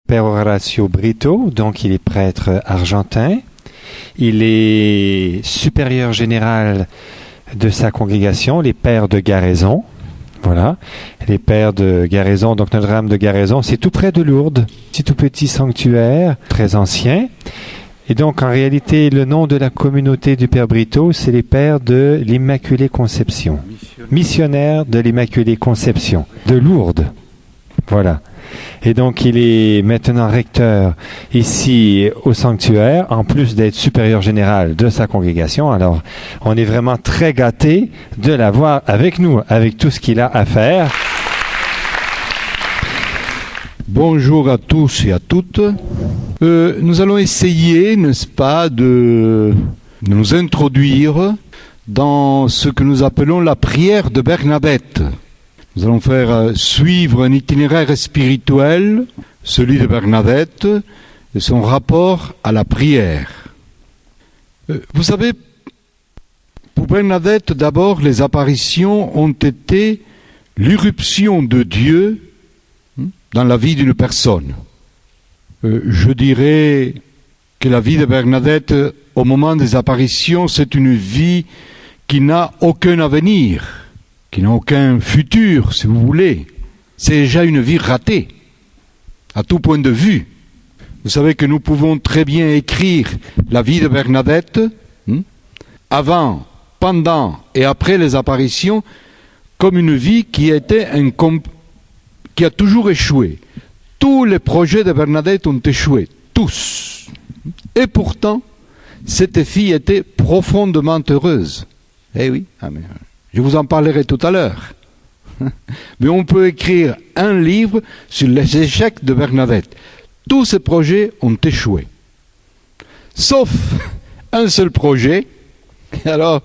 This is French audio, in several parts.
Père Horacio Brito, donc il est prêtre argentin. Il est supérieur général de sa congrégation, les Pères de Garaison. Voilà, les Pères de Garaison, donc Notre-Dame de Garaison, c'est tout près de Lourdes. C'est tout petit sanctuaire, très ancien. Et donc, en réalité, le nom de la communauté du Père Brito, c'est les Pères de l'Immaculée Conception. Missionnaires de l'Immaculée Conception, de Lourdes. Voilà. Et donc, il est maintenant recteur ici au sanctuaire, en plus d'être supérieur général de sa congrégation. Alors, on est vraiment très gâtés de l'avoir avec nous, avec tout ce qu'il a à faire. Bonjour à tous et à toutes. Nous allons essayer, n'est-ce pas, de nous introduire dans ce que nous appelons la prière de Bernadette. Nous allons faire suivre un itinéraire spirituel, celui de Bernadette, et son rapport à la prière. Vous savez, pour Bernadette, d'abord, les apparitions ont été l'irruption de Dieu dans la vie d'une personne. Je dirais que la vie de Bernadette, au moment des apparitions, c'est une vie qui n'a aucun avenir, qui n'a aucun futur, si vous voulez. C'est déjà une vie ratée, à tout point de vue. Vous savez que nous pouvons très bien écrire la vie de Bernadette, avant, pendant et après les apparitions, comme une vie qui a toujours échoué. Tous les projets de Bernadette ont échoué, tous. Et pourtant, cette fille était profondément heureuse. Eh oui, je vous en parlerai tout à l'heure. Mais on peut écrire un livre sur les échecs de Bernadette. Tous ces projets ont échoué. Sauf un seul projet. Alors,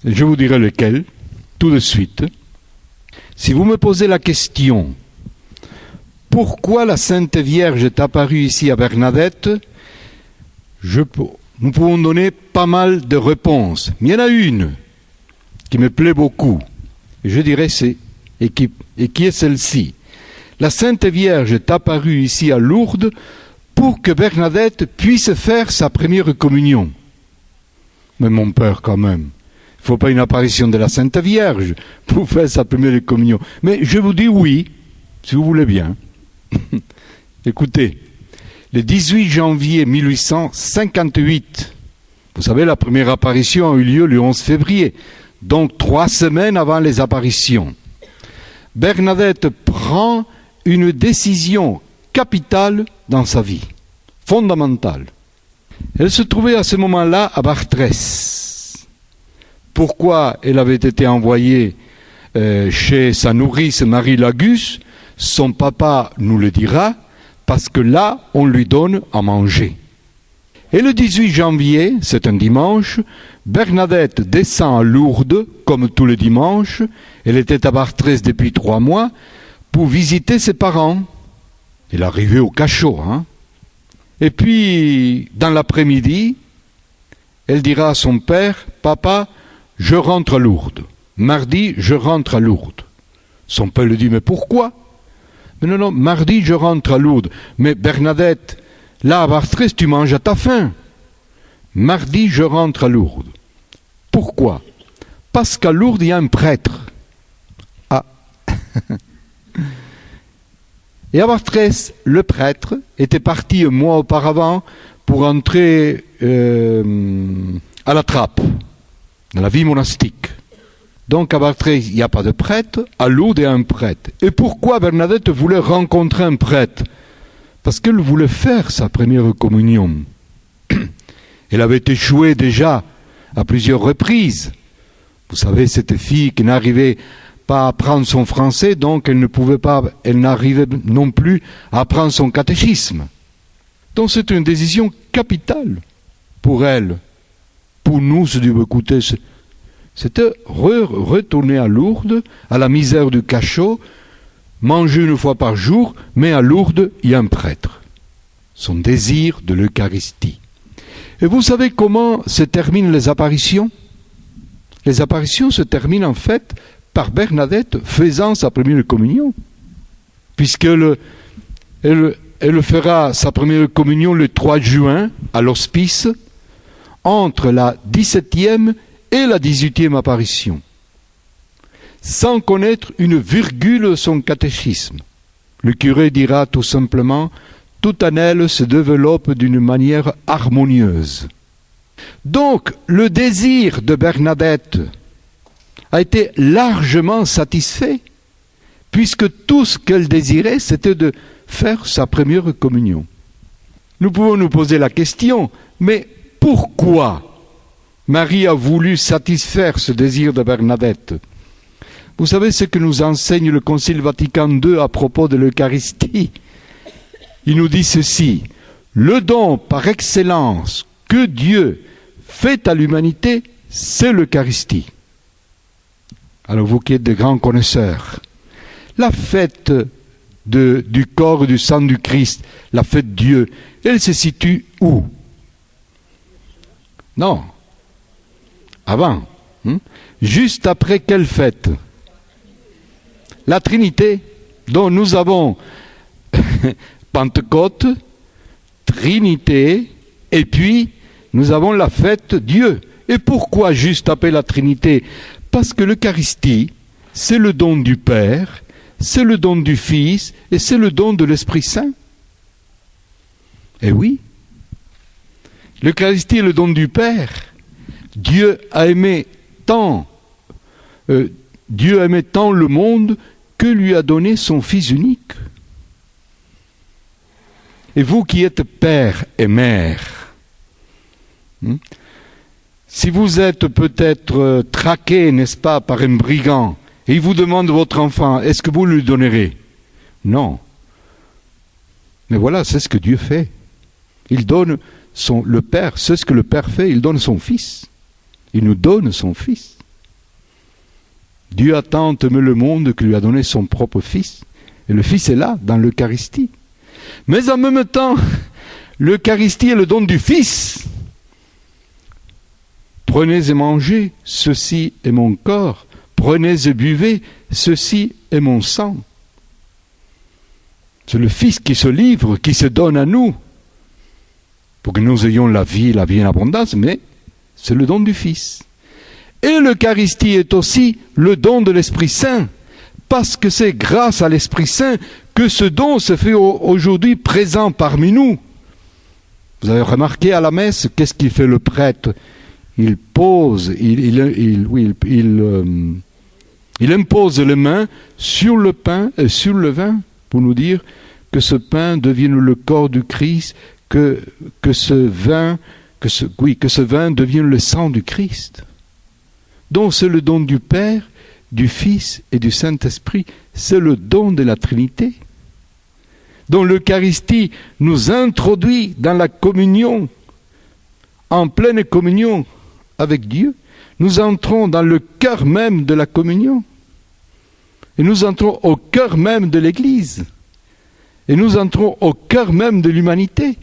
je vous dirai lequel, tout de suite. Si vous me posez la question, pourquoi la Sainte Vierge est apparue ici à Bernadette, nous pouvons donner pas mal de réponses. Mais il y en a une qui me plaît beaucoup. Je dirais qui est celle-ci. La Sainte Vierge est apparue ici à Lourdes pour que Bernadette puisse faire sa première communion. Mais mon père, quand même, il ne faut pas une apparition de la Sainte Vierge pour faire sa première communion. Mais je vous dis oui, si vous voulez bien. Écoutez, le 18 janvier 1858, vous savez, la première apparition a eu lieu le 11 février, donc 3 semaines avant les apparitions. Bernadette prend une décision capitale dans sa vie, fondamentale. Elle se trouvait à ce moment-là à Bartrès. Pourquoi elle avait été envoyée chez sa nourrice Marie Lagus? Son papa nous le dira, parce que là, on lui donne à manger. Et le 18 janvier, c'est un dimanche, Bernadette descend à Lourdes, comme tous les dimanches. Elle était à Bartrès depuis 3 mois, pour visiter ses parents. Elle arrivait au cachot, Et puis, dans l'après-midi, elle dira à son père, « Papa, je rentre à Lourdes. Mardi, je rentre à Lourdes. » Son père lui dit, « Mais pourquoi ?» Non, mardi, je rentre à Lourdes. Mais Bernadette, là, à Bartrès, tu manges à ta faim. Mardi, je rentre à Lourdes. Pourquoi? Parce qu'à Lourdes, il y a un prêtre. Ah. Et à Bartrès, le prêtre était parti un mois auparavant pour entrer à la trappe, dans la vie monastique. Donc à Bartrès, il n'y a pas de prêtre, à Lourdes, il y a un prêtre. Et pourquoi Bernadette voulait rencontrer un prêtre? Parce qu'elle voulait faire sa première communion. Elle avait échoué déjà à plusieurs reprises. Vous savez, cette fille qui n'arrivait pas à apprendre son français, donc elle n'arrivait non plus à apprendre son catéchisme. Donc c'est une décision capitale pour elle. Pour nous, se dire, écoutez, c'était retourner à Lourdes, à la misère du cachot, manger une fois par jour, mais à Lourdes, il y a un prêtre. Son désir de l'Eucharistie. Et vous savez comment se terminent les apparitions? Les apparitions se terminent en fait par Bernadette faisant sa première communion. Puisqu'elle elle fera sa première communion le 3 juin à l'hospice, entre la 17e et la 18e apparition, sans connaître une virgule de son catéchisme. Le curé dira tout simplement « Tout en elle se développe d'une manière harmonieuse ». Donc, le désir de Bernadette a été largement satisfait, puisque tout ce qu'elle désirait, c'était de faire sa première communion. Nous pouvons nous poser la question, mais pourquoi Marie a voulu satisfaire ce désir de Bernadette? Vous savez ce que nous enseigne le Concile Vatican II à propos de l'Eucharistie? Il nous dit ceci: le don par excellence que Dieu fait à l'humanité, c'est l'Eucharistie. Alors vous qui êtes de grands connaisseurs, la fête du corps et du sang du Christ, la fête de Dieu, elle se situe où? Non. Avant. Juste après quelle fête? La Trinité, dont nous avons Pentecôte, Trinité, et puis nous avons la fête Dieu. Et pourquoi juste après la Trinité? Parce que l'Eucharistie, c'est le don du Père, c'est le don du Fils, et c'est le don de l'Esprit Saint. Eh oui, l'Eucharistie est le don du Père. Dieu a aimé tant le monde que lui a donné son Fils unique. Et vous qui êtes père et mère, si vous êtes peut-être traqué, n'est-ce pas, par un brigand, et il vous demande votre enfant, est-ce que vous lui donnerez? Non. Mais voilà, c'est ce que Dieu fait. Il donne le Père, c'est ce que le Père fait, il donne son Fils. Il nous donne son Fils. Dieu a tant aimé le monde qu'il lui a donné son propre Fils. Et le Fils est là, dans l'Eucharistie. Mais en même temps, l'Eucharistie est le don du Fils. Prenez et mangez, ceci est mon corps. Prenez et buvez, ceci est mon sang. C'est le Fils qui se livre, qui se donne à nous, pour que nous ayons la vie en abondance, mais c'est le don du Fils. Et l'Eucharistie est aussi le don de l'Esprit Saint, parce que c'est grâce à l'Esprit Saint que ce don se fait aujourd'hui présent parmi nous. Vous avez remarqué à la messe, qu'est-ce qu'il fait le prêtre? Il pose, il impose les mains sur le pain et sur le vin, pour nous dire que ce pain devienne le corps du Christ, que ce vin devienne le sang du Christ. Donc c'est le don du Père, du Fils et du Saint-Esprit. C'est le don de la Trinité. Donc l'Eucharistie nous introduit dans la communion, en pleine communion avec Dieu. Nous entrons dans le cœur même de la communion. Et nous entrons au cœur même de l'Église. Et nous entrons au cœur même de l'humanité.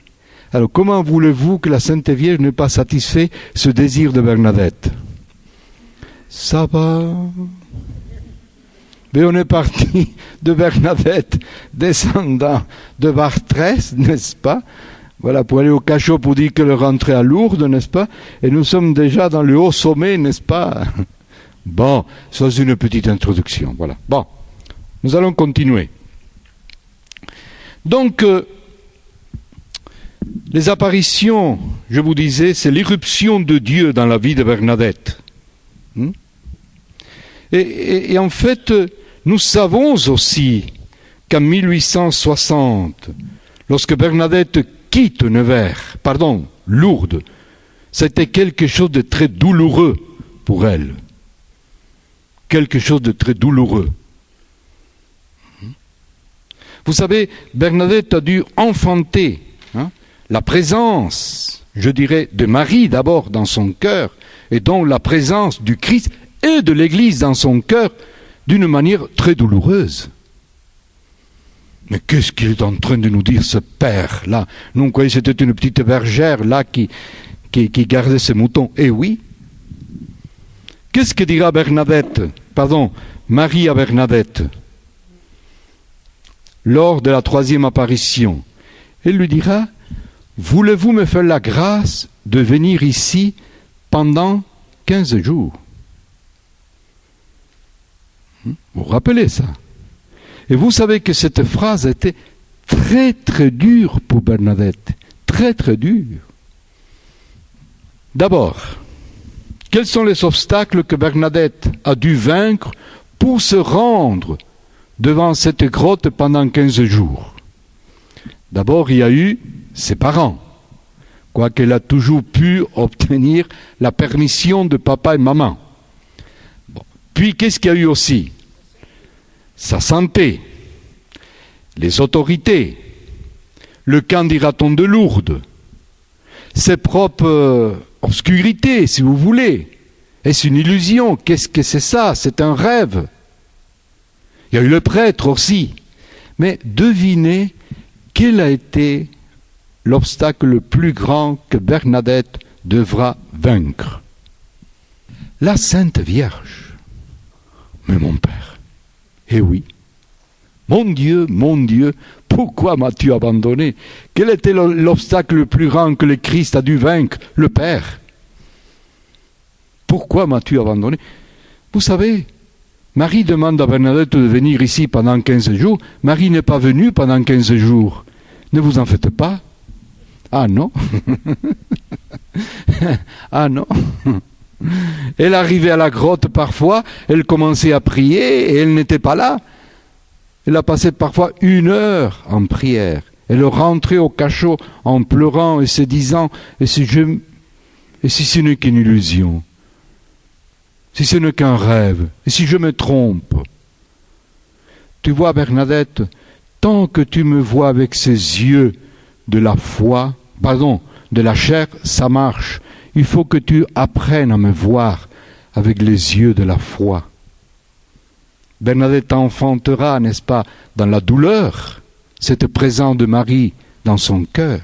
Alors comment voulez-vous que la Sainte Vierge n'ait pas satisfait ce désir de Bernadette? Ça va. Mais on est parti de Bernadette, descendant de Vartrès, n'est-ce pas? Voilà, pour aller au cachot pour dire qu'elle rentrait à Lourdes, n'est-ce pas? Et nous sommes déjà dans le haut sommet, n'est-ce pas? Bon, ça c'est une petite introduction, voilà. Bon, nous allons continuer. Donc, les apparitions, je vous disais, c'est l'irruption de Dieu dans la vie de Bernadette. Et en fait, nous savons aussi qu'en 1860, lorsque Bernadette quitte Lourdes, c'était quelque chose de très douloureux pour elle. Quelque chose de très douloureux. Vous savez, Bernadette a dû enfanter la présence, je dirais, de Marie d'abord dans son cœur, et donc la présence du Christ et de l'Église dans son cœur d'une manière très douloureuse. Mais qu'est-ce qu'il est en train de nous dire, ce père-là? Nous, on croyait que c'était une petite bergère là qui gardait ses moutons. Eh oui. Qu'est-ce que dira Marie à Bernadette lors de la 3e apparition? Elle lui dira, voulez-vous me faire la grâce de venir ici pendant 15 jours? Vous vous rappelez ça? Et vous savez que cette phrase était très très dure pour Bernadette, très très dure. D'abord, quels sont les obstacles que Bernadette a dû vaincre pour se rendre devant cette grotte pendant 15 jours? D'abord, il y a eu ses parents, quoiqu'elle a toujours pu obtenir la permission de papa et maman. Bon. Puis, qu'est-ce qu'il y a eu aussi? Sa santé, les autorités, le camp d'Iraton de Lourdes, ses propres obscurités, si vous voulez. Est-ce une illusion? Qu'est-ce que c'est ça? C'est un rêve. Il y a eu le prêtre aussi. Mais devinez quel a été l'obstacle le plus grand que Bernadette devra vaincre? La Sainte Vierge. Mais mon Père, eh oui, mon Dieu, pourquoi m'as-tu abandonné? Quel était l'obstacle le plus grand que le Christ a dû vaincre? Le Père. Pourquoi m'as-tu abandonné? Vous savez, Marie demande à Bernadette de venir ici pendant 15 jours. Marie n'est pas venue pendant 15 jours. Ne vous en faites pas. Ah non. Ah non. Elle arrivait à la grotte parfois, elle commençait à prier et elle n'était pas là. Elle a passé parfois 1 heure en prière. Elle rentrait au cachot en pleurant et se disant, et si ce n'est qu'une illusion, si ce n'est qu'un rêve, et si je me trompe? Tu vois, Bernadette, tant que tu me vois avec ces yeux de la foi, de la chair, ça marche. Il faut que tu apprennes à me voir avec les yeux de la foi. Bernadette enfantera, n'est-ce pas, dans la douleur, cette présence de Marie dans son cœur.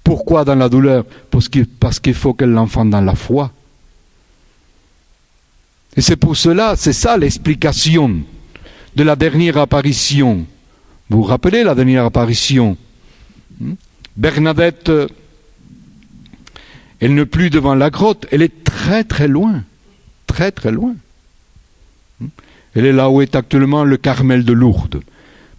Pourquoi dans la douleur? Parce qu'il faut qu'elle l'enfante dans la foi. Et c'est pour cela, c'est ça l'explication de la dernière apparition. Vous vous rappelez la dernière apparition? Bernadette, elle n'est plus devant la grotte, elle est très très loin, très très loin. Elle est là où est actuellement le Carmel de Lourdes,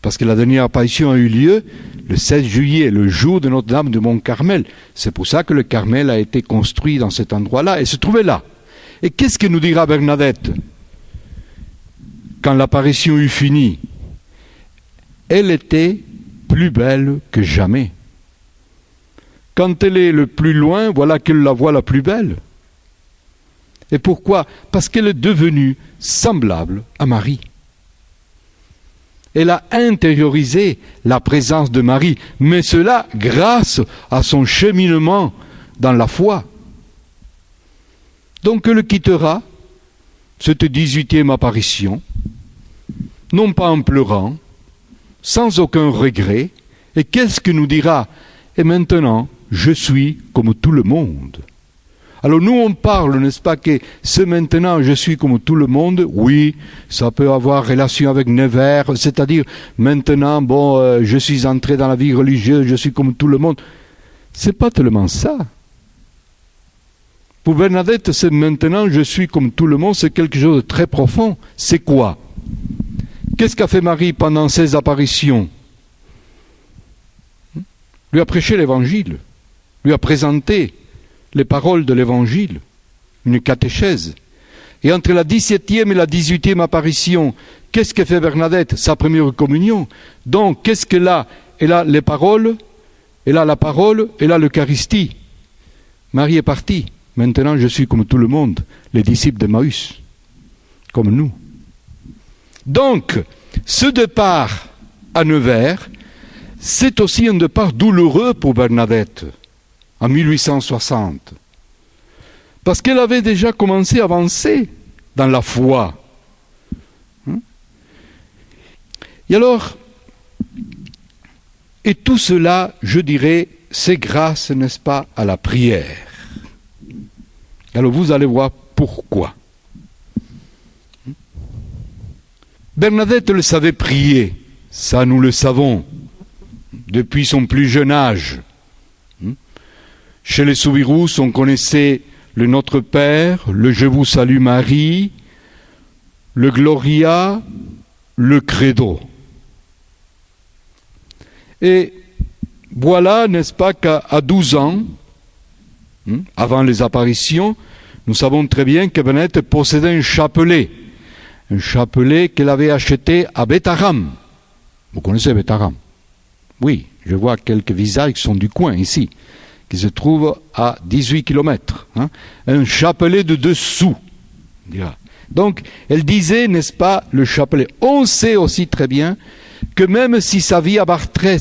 parce que la dernière apparition a eu lieu le 16 juillet, le jour de Notre-Dame de Mont-Carmel. C'est pour ça que le Carmel a été construit dans cet endroit-là, et se trouvait là. Et qu'est-ce que nous dira Bernadette quand l'apparition eut fini? Elle était plus belle que jamais. Quand elle est le plus loin, voilà qu'elle la voit la plus belle. Et pourquoi? Parce qu'elle est devenue semblable à Marie. Elle a intériorisé la présence de Marie, mais cela grâce à son cheminement dans la foi. Donc elle quittera cette 18e apparition, non pas en pleurant, sans aucun regret, et qu'est-ce que nous dira? Et maintenant, je suis comme tout le monde. Alors nous on parle, n'est-ce pas, que ce maintenant je suis comme tout le monde, oui, ça peut avoir relation avec Nevers, c'est-à-dire maintenant, je suis entré dans la vie religieuse, je suis comme tout le monde. C'est pas tellement ça. Pour Bernadette, c'est maintenant je suis comme tout le monde, c'est quelque chose de très profond. C'est quoi? Qu'est-ce qu'a fait Marie pendant ses apparitions? Lui a prêché l'évangile, lui a présenté les paroles de l'évangile, une catéchèse. Et entre la 17e et la 18e apparition, qu'est-ce que fait Bernadette? Sa première communion. Donc, qu'est-ce qu'elle a? Elle a les paroles, elle a la parole, elle a l'Eucharistie. Marie est partie. Maintenant, je suis comme tout le monde, les disciples d'Emmaüs, comme nous. Donc, ce départ à Nevers, c'est aussi un départ douloureux pour Bernadette, en 1860. Parce qu'elle avait déjà commencé à avancer dans la foi. Et alors, et tout cela, je dirais, c'est grâce, n'est-ce pas, à la prière. Alors vous allez voir pourquoi. Bernadette le savait prier, ça nous le savons. depuis son plus jeune âge. Chez les Soubirous, on connaissait le Notre Père, le Je vous salue Marie, le Gloria, le Credo. Et voilà, n'est-ce pas, qu'à 12 ans, avant les apparitions, nous savons très bien que Bernadette possédait un chapelet qu'elle avait acheté à Bétharam. Vous connaissez Bétharam? Oui, je vois quelques visages qui sont du coin ici, qui se trouvent à 18 km. Un chapelet de 2 sous. Donc, elle disait, n'est-ce pas, le chapelet. On sait aussi très bien que même si sa vie à Bartrès,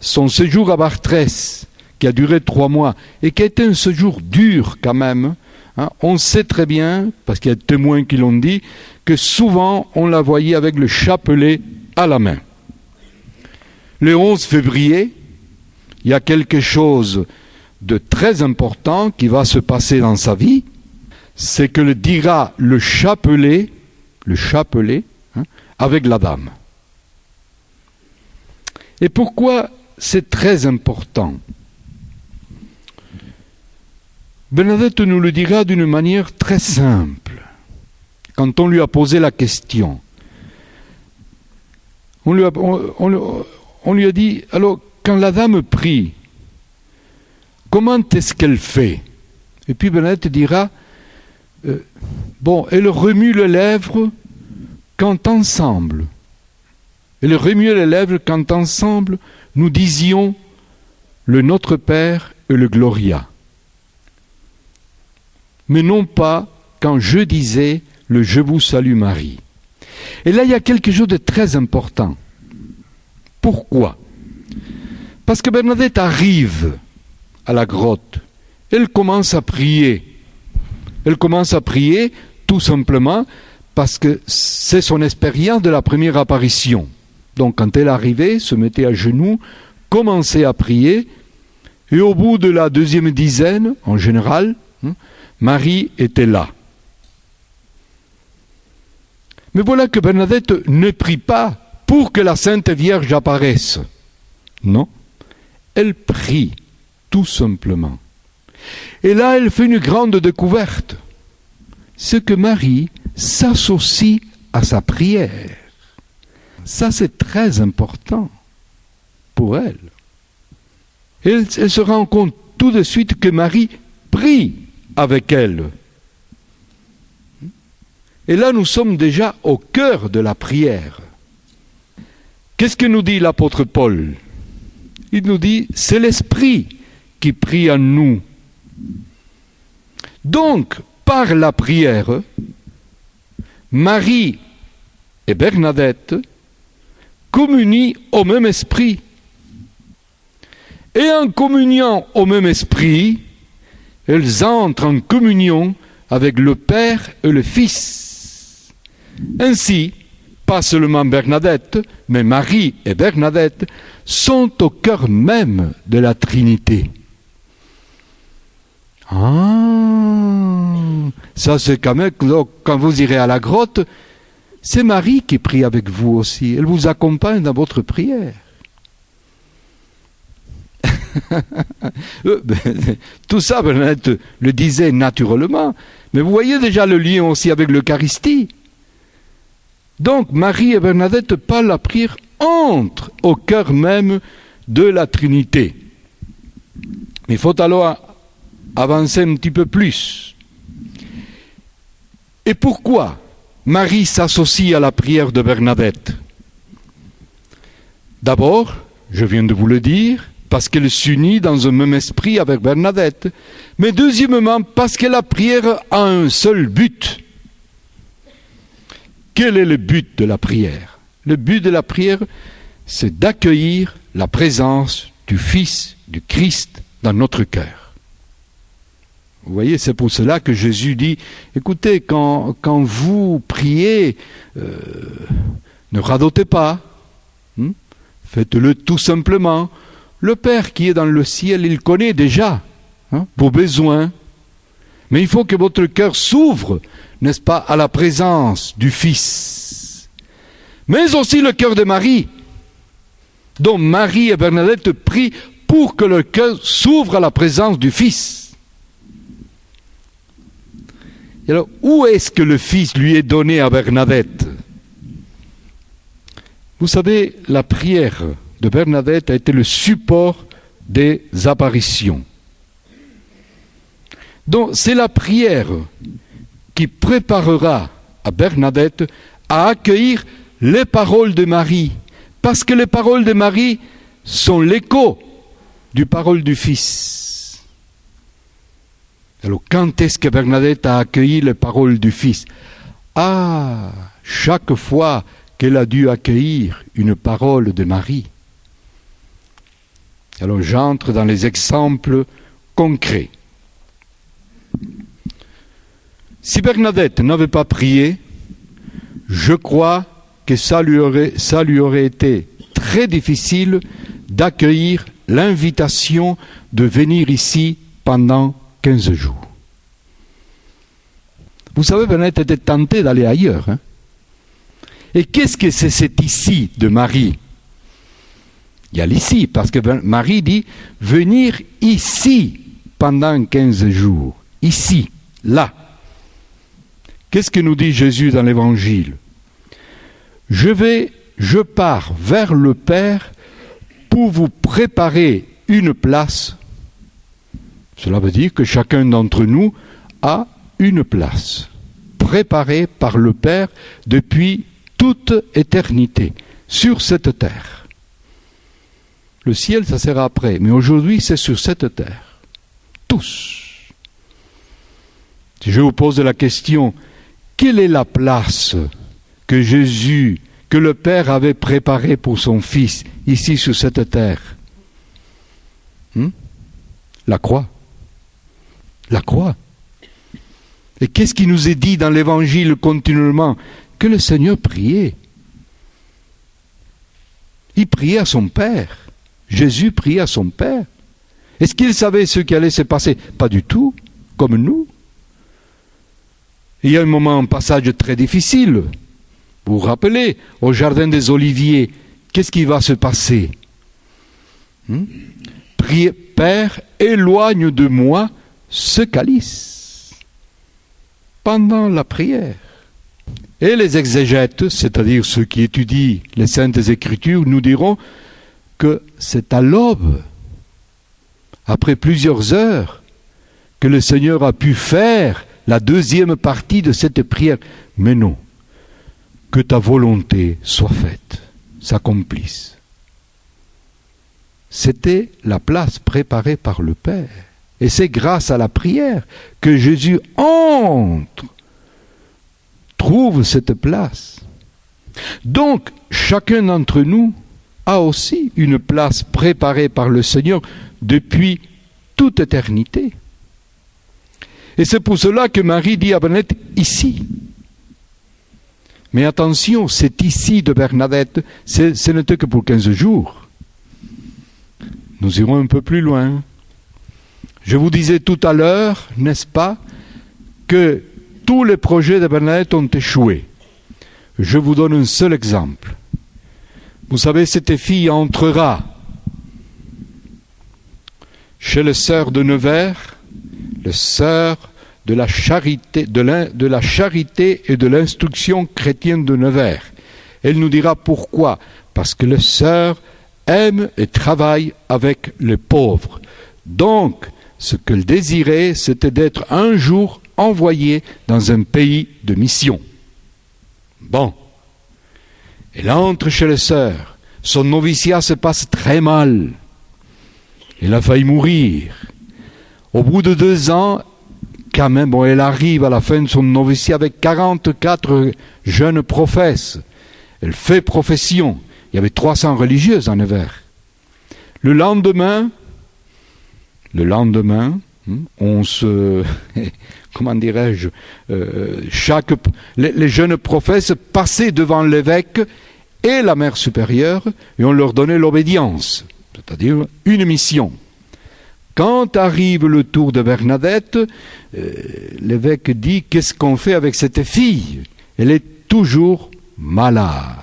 son séjour à Bartrès, qui a duré 3 mois, et qui a été un séjour dur quand même, on sait très bien, parce qu'il y a des témoins qui l'ont dit, que souvent on la voyait avec le chapelet à la main. Le 11 février, il y a quelque chose de très important qui va se passer dans sa vie, c'est que le dira le chapelet, avec la dame. Et pourquoi c'est très important? Bernadette nous le dira d'une manière très simple. Quand on lui a posé la question, on lui a dit, alors, quand la dame prie, comment est-ce qu'elle fait? Et puis Bernadette dira, elle remue les lèvres quand ensemble. Elle remue les lèvres quand ensemble, nous disions le Notre Père et le Gloria. Mais non pas quand je disais le Je vous salue Marie. Et là, il y a quelque chose de très important. Pourquoi? Parce que Bernadette arrive à la grotte. Elle commence à prier. Elle commence à prier tout simplement parce que c'est son expérience de la première apparition. Donc quand elle arrivait, se mettait à genoux, commençait à prier, et au bout de la 2e dizaine, en général, Marie était là. Mais voilà que Bernadette ne prie pas pour que la Sainte Vierge apparaisse. Non, elle prie tout simplement. Et là, elle fait une grande découverte. C'est que Marie s'associe à sa prière. Ça, c'est très important pour elle. Elle se rend compte tout de suite que Marie prie avec elle. Et là, nous sommes déjà au cœur de la prière. Qu'est-ce que nous dit l'apôtre Paul? Il nous dit, c'est l'Esprit qui prie en nous. Donc, par la prière, Marie et Bernadette communient au même esprit. Et en communiant au même esprit, elles entrent en communion avec le Père et le Fils. Ainsi, pas seulement Bernadette, mais Marie et Bernadette sont au cœur même de la Trinité. Ça c'est quand même, quand vous irez à la grotte, c'est Marie qui prie avec vous aussi. Elle vous accompagne dans votre prière. Tout ça, Bernadette le disait naturellement, mais vous voyez déjà le lien aussi avec l'Eucharistie. Donc Marie et Bernadette, par la prière, entrent au cœur même de la Trinité. Mais il faut alors avancer un petit peu plus. Et pourquoi Marie s'associe à la prière de Bernadette? D'abord, je viens de vous le dire, parce qu'elle s'unit dans un même esprit avec Bernadette. Mais deuxièmement, parce que la prière a un seul but. Quel est le but de la prière? Le but de la prière, c'est d'accueillir la présence du Fils, du Christ, dans notre cœur. Vous voyez, c'est pour cela que Jésus dit, écoutez, quand vous priez, ne radotez pas, faites-le tout simplement. Le Père qui est dans le ciel, il connaît déjà vos besoins. Mais il faut que votre cœur s'ouvre, n'est-ce pas, à la présence du Fils. Mais aussi le cœur de Marie. Donc Marie et Bernadette prient pour que leur cœur s'ouvre à la présence du Fils. Et alors, où est-ce que le Fils lui est donné à Bernadette? Vous savez, la prière de Bernadette a été le support des apparitions. Donc, c'est la prière qui préparera à Bernadette à accueillir les paroles de Marie. Parce que les paroles de Marie sont l'écho du parole du Fils. Alors, quand est-ce que Bernadette a accueilli les paroles du Fils? Ah, chaque fois qu'elle a dû accueillir une parole de Marie. Alors, j'entre dans les exemples concrets. Si Bernadette n'avait pas prié, je crois que ça lui aurait été très difficile d'accueillir l'invitation de venir ici pendant 15 jours. Vous savez, Bernadette était tentée d'aller ailleurs. Et qu'est-ce que c'est cet ici de Marie? Il y a l'ici, parce que Marie dit venir ici pendant 15 jours. Ici, là. Qu'est-ce que nous dit Jésus dans l'Évangile? Je pars vers le Père pour vous préparer une place. Cela veut dire que chacun d'entre nous a une place, préparée par le Père depuis toute éternité, sur cette terre. Le ciel, ça sera après, mais aujourd'hui, c'est sur cette terre. Tous. Si je vous pose la question, quelle est la place que Jésus, que le Père avait préparée pour son Fils, ici sur cette terre? La croix. La croix. Et qu'est-ce qui nous est dit dans l'Évangile continuellement? Que le Seigneur priait. Il priait à son Père. Jésus priait à son Père. Est-ce qu'il savait ce qui allait se passer? Pas du tout, comme nous. Il y a un passage très difficile. Vous vous rappelez, au jardin des Oliviers, qu'est-ce qui va se passer? Priez, Père, éloigne de moi ce calice. Pendant la prière. Et les exégètes, c'est-à-dire ceux qui étudient les Saintes Écritures, nous diront que c'est à l'aube, après plusieurs heures, que le Seigneur a pu faire la deuxième partie de cette prière. Mais non, que ta volonté soit faite, s'accomplisse. C'était la place préparée par le Père. Et c'est grâce à la prière que Jésus entre, trouve cette place. Donc, chacun d'entre nous a aussi une place préparée par le Seigneur depuis toute éternité. Et c'est pour cela que Marie dit à Bernadette, ici. Mais attention, c'est ici de Bernadette, ce n'était que pour 15 jours. Nous irons un peu plus loin. Je vous disais tout à l'heure, n'est-ce pas, que tous les projets de Bernadette ont échoué. Je vous donne un seul exemple. Vous savez, cette fille entrera chez les sœurs de Nevers, les sœurs de la charité, de la charité et de l'instruction chrétienne de Nevers. Elle nous dira pourquoi. Parce que les sœurs aiment et travaillent avec les pauvres. Donc, ce qu'elle désirait, c'était d'être un jour envoyée dans un pays de mission. Bon. Elle entre chez les sœurs. Son noviciat se passe très mal. Elle a failli mourir. Au bout de 2 ans, quand même, elle arrive à la fin de son noviciat avec 44 jeunes prophètes. Elle fait profession. Il y avait 300 religieuses en Nevers. Le lendemain, on se... Comment dirais-je, les jeunes prophètes passaient devant l'évêque et la mère supérieure et on leur donnait l'obédience, c'est-à-dire une mission. Quand arrive le tour de Bernadette, l'évêque dit, qu'est-ce qu'on fait avec cette fille? Elle est toujours malade.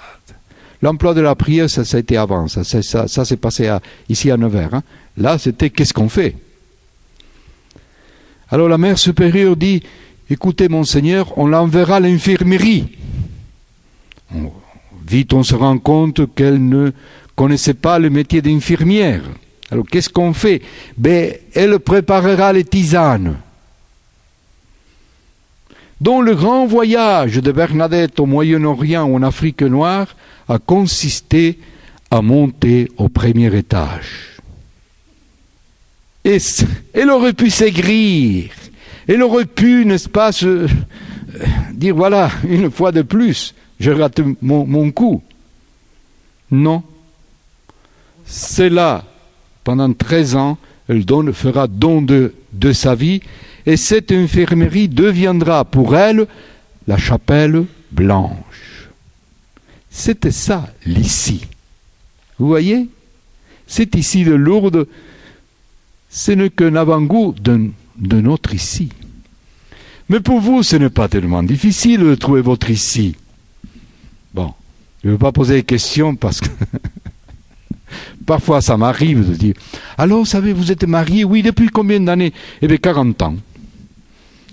L'emploi de la prière, ça a été avant, ça s'est passé ici à Nevers. Hein. Là, c'était qu'est-ce qu'on fait? Alors la mère supérieure dit, écoutez monseigneur, on l'enverra à l'infirmerie. Vite on se rend compte qu'elle ne connaissait pas le métier d'infirmière. Alors qu'est-ce qu'on fait? Elle préparera les tisanes. Donc le grand voyage de Bernadette au Moyen-Orient ou en Afrique noire a consisté à monter au premier étage. Et elle aurait pu s'aigrir, elle aurait pu, n'est-ce pas, dire voilà, une fois de plus, je rate mon coup. Non. C'est là, pendant 13 ans, elle fera don de sa vie, et cette infirmerie deviendra pour elle la chapelle blanche. C'était ça, l'ici. Vous voyez? C'est ici de Lourdes, ce n'est qu'un avant-goût de notre ici. Mais pour vous, ce n'est pas tellement difficile de trouver votre ici. Bon, je ne veux pas poser des questions parce que parfois ça m'arrive de dire « Alors, vous savez, vous êtes marié? Oui, depuis combien d'années? » Eh bien, 40 ans.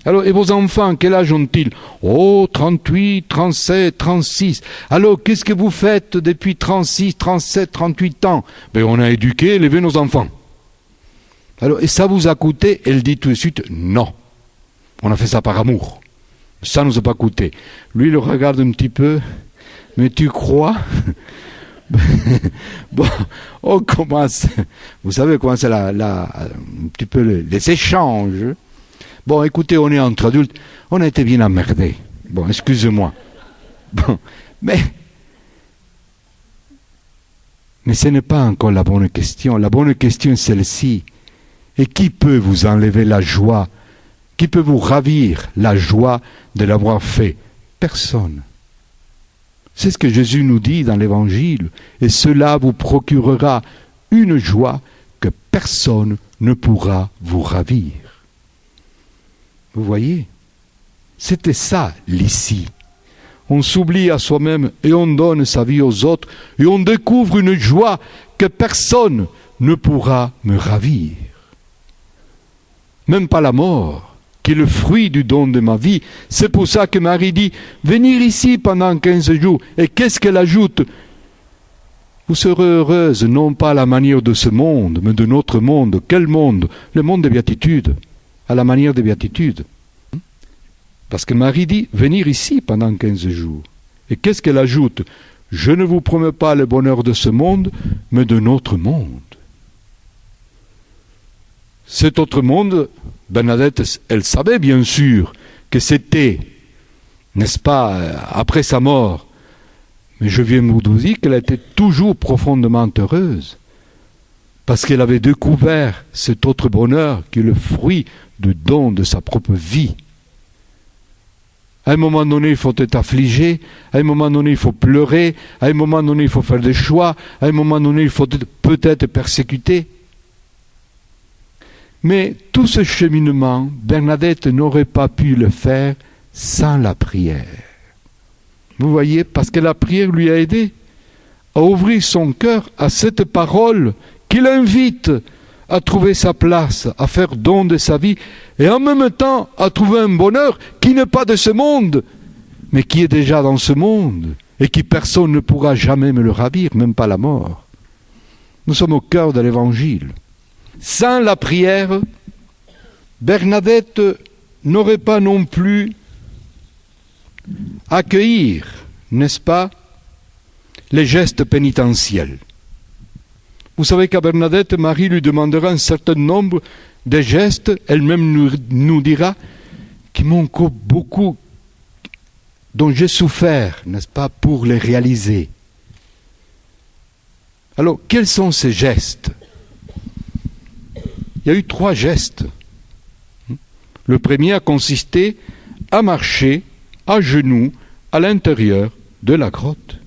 Alors, et vos enfants, quel âge ont-ils? Oh, 38, 37, 36. Alors, qu'est-ce que vous faites depuis 36, 37, 38 ans? Ben, on a éduqué, élevé nos enfants. Alors, et ça vous a coûté? Elle dit tout de suite, non. On a fait ça par amour. Ça ne nous a pas coûté. Lui, il le regarde un petit peu. Mais tu crois? Bon, on commence. Vous savez comment c'est un petit peu les échanges. Bon, écoutez, on est entre adultes. On a été bien emmerdés. Bon, excusez-moi. Bon, mais ce n'est pas encore la bonne question. La bonne question est celle-ci. Et qui peut vous enlever la joie? Qui peut vous ravir la joie de l'avoir fait? Personne. C'est ce que Jésus nous dit dans l'Évangile. Et cela vous procurera une joie que personne ne pourra vous ravir. Vous voyez? C'était ça, l'ici. On s'oublie à soi-même et on donne sa vie aux autres et on découvre une joie que personne ne pourra me ravir. Même pas la mort, qui est le fruit du don de ma vie. C'est pour ça que Marie dit, venir ici pendant 15 jours. Et qu'est-ce qu'elle ajoute? Vous serez heureuse, non pas à la manière de ce monde, mais de notre monde. Quel monde? Le monde des béatitudes, à la manière des béatitudes. Parce que Marie dit, venir ici pendant 15 jours. Et qu'est-ce qu'elle ajoute? Je ne vous promets pas le bonheur de ce monde, mais de notre monde. Cet autre monde, Bernadette, elle savait bien sûr que c'était, n'est-ce pas, après sa mort. Mais je viens vous dire qu'elle était toujours profondément heureuse, parce qu'elle avait découvert cet autre bonheur qui est le fruit du don de sa propre vie. À un moment donné, il faut être affligé, à un moment donné, il faut pleurer, à un moment donné, il faut faire des choix, à un moment donné, il faut peut-être persécuter. Mais tout ce cheminement, Bernadette n'aurait pas pu le faire sans la prière. Vous voyez, parce que la prière lui a aidé à ouvrir son cœur à cette parole qui l'invite à trouver sa place, à faire don de sa vie, et en même temps à trouver un bonheur qui n'est pas de ce monde, mais qui est déjà dans ce monde, et qui personne ne pourra jamais me le ravir, même pas la mort. Nous sommes au cœur de l'Évangile. Sans la prière, Bernadette n'aurait pas non plus accueillir, n'est-ce pas, les gestes pénitentiels. Vous savez qu'à Bernadette, Marie lui demandera un certain nombre de gestes, elle-même nous dira, qui m'ont encore beaucoup, dont j'ai souffert, n'est-ce pas, pour les réaliser. Alors, quels sont ces gestes? Il y a eu 3 gestes. Le premier a consisté à marcher à genoux à l'intérieur de la grotte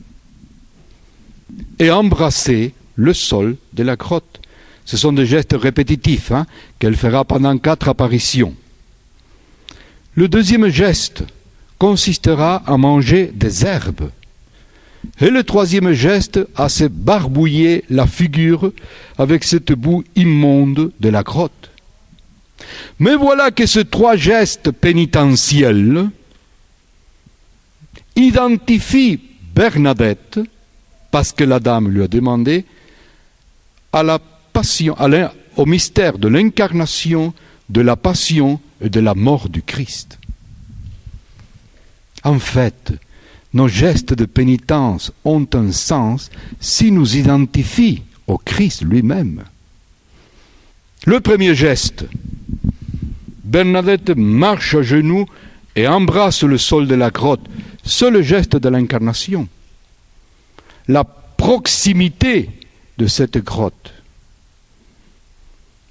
et embrasser le sol de la grotte. Ce sont des gestes répétitifs qu'elle fera pendant 4 apparitions. Le deuxième geste consistera à manger des herbes. Et le troisième geste a se barbouiller la figure avec cette boue immonde de la grotte. Mais voilà que ces trois gestes pénitentiels identifient Bernadette, parce que la dame lui a demandé, à la passion, au mystère de l'incarnation, de la passion et de la mort du Christ. En fait, nos gestes de pénitence ont un sens s'ils nous identifient au Christ lui-même. Le premier geste, Bernadette marche à genoux et embrasse le sol de la grotte. C'est le geste de l'incarnation. La proximité de cette grotte.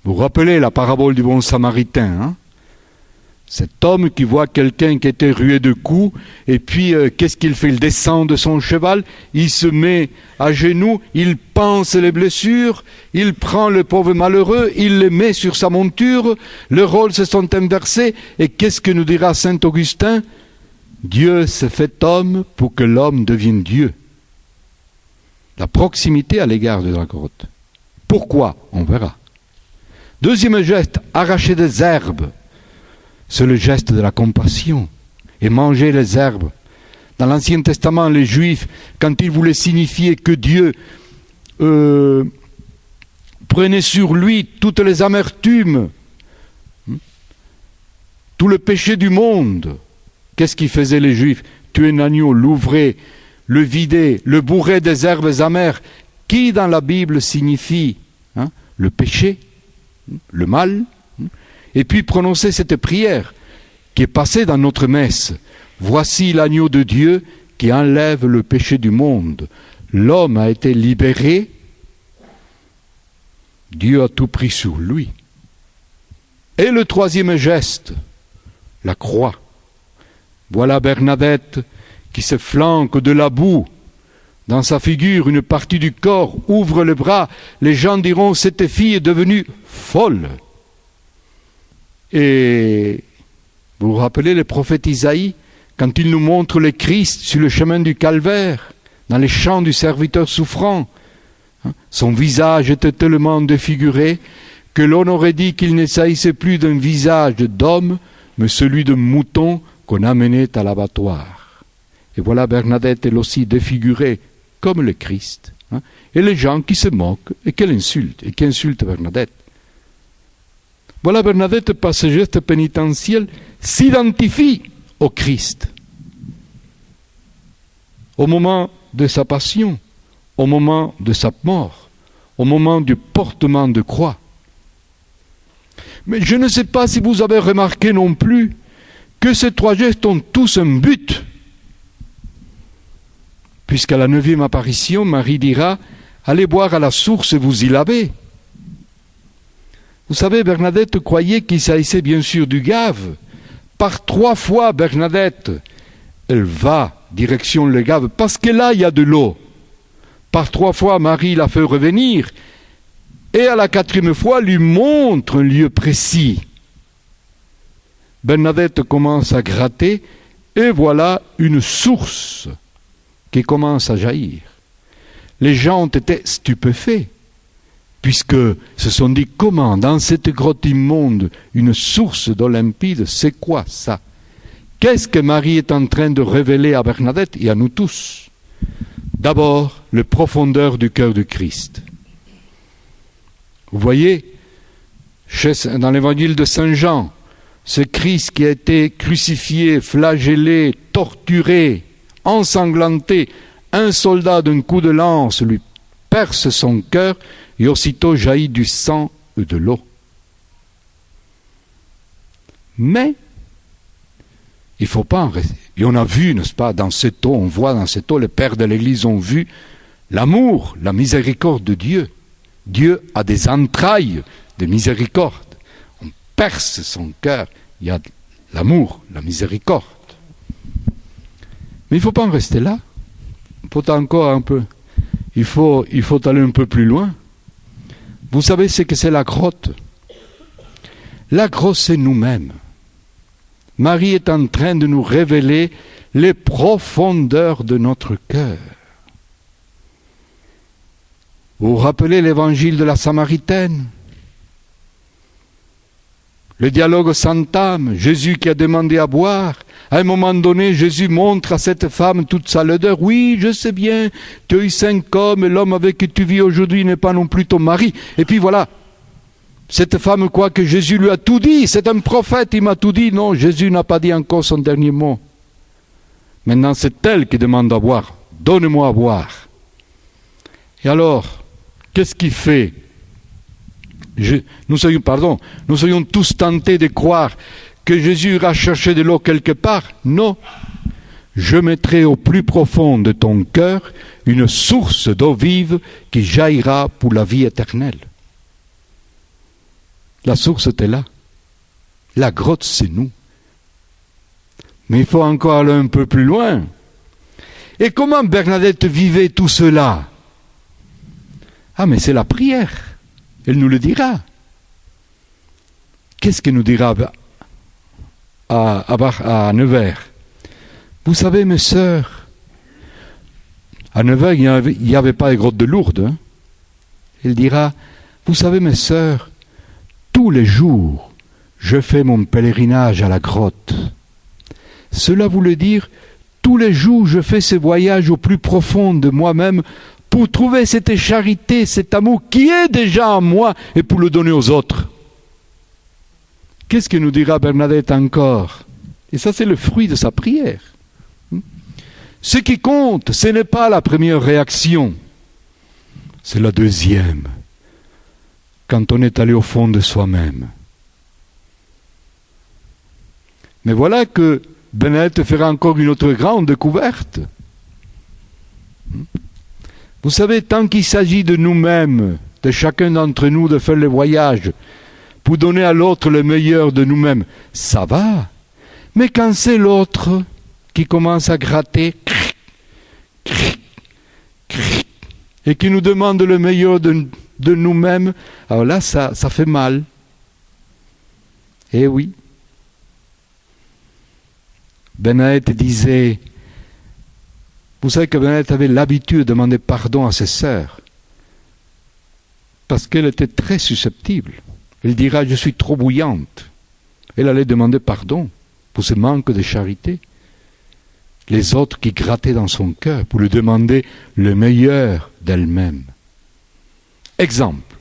Vous vous rappelez la parabole du bon samaritain, hein? Cet homme qui voit quelqu'un qui était rué de coups, et puis qu'est-ce qu'il fait? Il descend de son cheval, il se met à genoux, il panse les blessures, il prend le pauvre malheureux, il le met sur sa monture, leurs rôles se sont inversés, et qu'est-ce que nous dira saint Augustin? Dieu s'est fait homme pour que l'homme devienne Dieu. La proximité à l'égard de la grotte. Pourquoi? On verra. Deuxième geste, arracher des herbes. C'est le geste de la compassion. Et manger les herbes. Dans l'Ancien Testament, les Juifs, quand ils voulaient signifier que Dieu prenait sur lui toutes les amertumes, tout le péché du monde, qu'est-ce qu'ils faisaient les Juifs? Tuer un agneau, l'ouvrer, le vider, le bourrer des herbes amères, qui dans la Bible signifie le péché, le mal, et puis prononcer cette prière qui est passée dans notre messe. Voici l'agneau de Dieu qui enlève le péché du monde. L'homme a été libéré, Dieu a tout pris sur lui. Et le troisième geste, la croix. Voilà Bernadette qui se flanque de la boue. Dans sa figure, une partie du corps ouvre les bras. Les gens diront, cette fille est devenue folle. Et vous vous rappelez le prophète Isaïe, quand il nous montre le Christ sur le chemin du calvaire, dans les chants du serviteur souffrant. Son visage était tellement défiguré que l'on aurait dit qu'il ne s'agissait plus d'un visage d'homme, mais celui de mouton qu'on amenait à l'abattoir. Et voilà Bernadette, elle aussi défigurée comme le Christ. Et les gens qui se moquent et qui l'insultent, et qui insultent Bernadette. Voilà Bernadette, par ce geste pénitentiel, s'identifie au Christ. Au moment de sa passion, au moment de sa mort, au moment du portement de croix. Mais je ne sais pas si vous avez remarqué non plus que ces trois gestes ont tous un but. Puisqu'à la 9e apparition, Marie dira « Allez boire à la source et vous y lavez ». Vous savez, Bernadette croyait qu'il s'agissait bien sûr du Gave. Par 3 fois, Bernadette, elle va direction le Gave, parce que là, il y a de l'eau. Par 3 fois, Marie la fait revenir, et à la 4e fois, lui montre un lieu précis. Bernadette commence à gratter, et voilà une source qui commence à jaillir. Les gens ont été stupéfaits, puisque se sont dit, comment, dans cette grotte immonde, une source d'eau limpide, c'est quoi ça? Qu'est-ce que Marie est en train de révéler à Bernadette et à nous tous? D'abord, les profondeurs du cœur de Christ. Vous voyez, dans l'évangile de Saint Jean, ce Christ qui a été crucifié, flagellé, torturé, ensanglanté, un soldat d'un coup de lance lui perce son cœur et aussitôt jaillit du sang et de l'eau. Mais il ne faut pas en rester. Et on a vu, n'est-ce pas, dans cette eau, on voit dans cette eau, les pères de l'Église ont vu l'amour, la miséricorde de Dieu. Dieu a des entrailles de miséricorde. On perce son cœur, il y a l'amour, la miséricorde. Mais il ne faut pas en rester là. Il faut encore un peu. Il faut aller un peu plus loin. Vous savez ce que c'est la grotte? La grotte, c'est nous-mêmes. Marie est en train de nous révéler les profondeurs de notre cœur. Vous vous rappelez l'évangile de la Samaritaine? Le dialogue s'entame, Jésus qui a demandé à boire. À un moment donné, Jésus montre à cette femme toute sa laideur. Oui, je sais bien, tu as eu 5 hommes et l'homme avec qui tu vis aujourd'hui n'est pas non plus ton mari. Et puis voilà, cette femme croit que Jésus lui a tout dit. C'est un prophète, il m'a tout dit. Non, Jésus n'a pas dit encore son dernier mot. Maintenant, c'est elle qui demande à boire. Donne-moi à boire. Et alors, qu'est-ce qu'il fait? Nous serions tous tentés de croire que Jésus ira chercher de l'eau quelque part. Non. Je mettrai au plus profond de ton cœur une source d'eau vive qui jaillira pour la vie éternelle. La source était là. La grotte, c'est nous. Mais il faut encore aller un peu plus loin. Et comment Bernadette vivait tout cela? Ah, mais c'est la prière. Elle nous le dira. Qu'est-ce qu'elle nous dira à Nevers? Vous savez, mes sœurs, à Nevers, il n'y avait pas les grottes de Lourdes. Hein. Elle dira, vous savez, mes sœurs, tous les jours, je fais mon pèlerinage à la grotte. Cela voulait dire, tous les jours, je fais ce voyage au plus profond de moi-même pour trouver cette charité, cet amour qui est déjà en moi et pour le donner aux autres. Qu'est-ce que nous dira Bernadette encore? Et ça, c'est le fruit de sa prière. Ce qui compte, ce n'est pas la première réaction, c'est la deuxième, quand on est allé au fond de soi-même. Mais voilà que Bernadette fera encore une autre grande découverte. Vous savez, tant qu'il s'agit de nous-mêmes, de chacun d'entre nous de faire le voyage, pour donner à l'autre le meilleur de nous-mêmes, ça va. Mais quand c'est l'autre qui commence à gratter, et qui nous demande le meilleur de nous-mêmes, alors là, ça fait mal. Eh oui. Bernadette disait, vous savez que Bernadette avait l'habitude de demander pardon à ses sœurs, parce qu'elle était très susceptible. Elle dira, je suis trop bouillante. Elle allait demander pardon pour ce manque de charité. Les autres qui grattaient dans son cœur pour lui demander le meilleur d'elle-même. Exemple.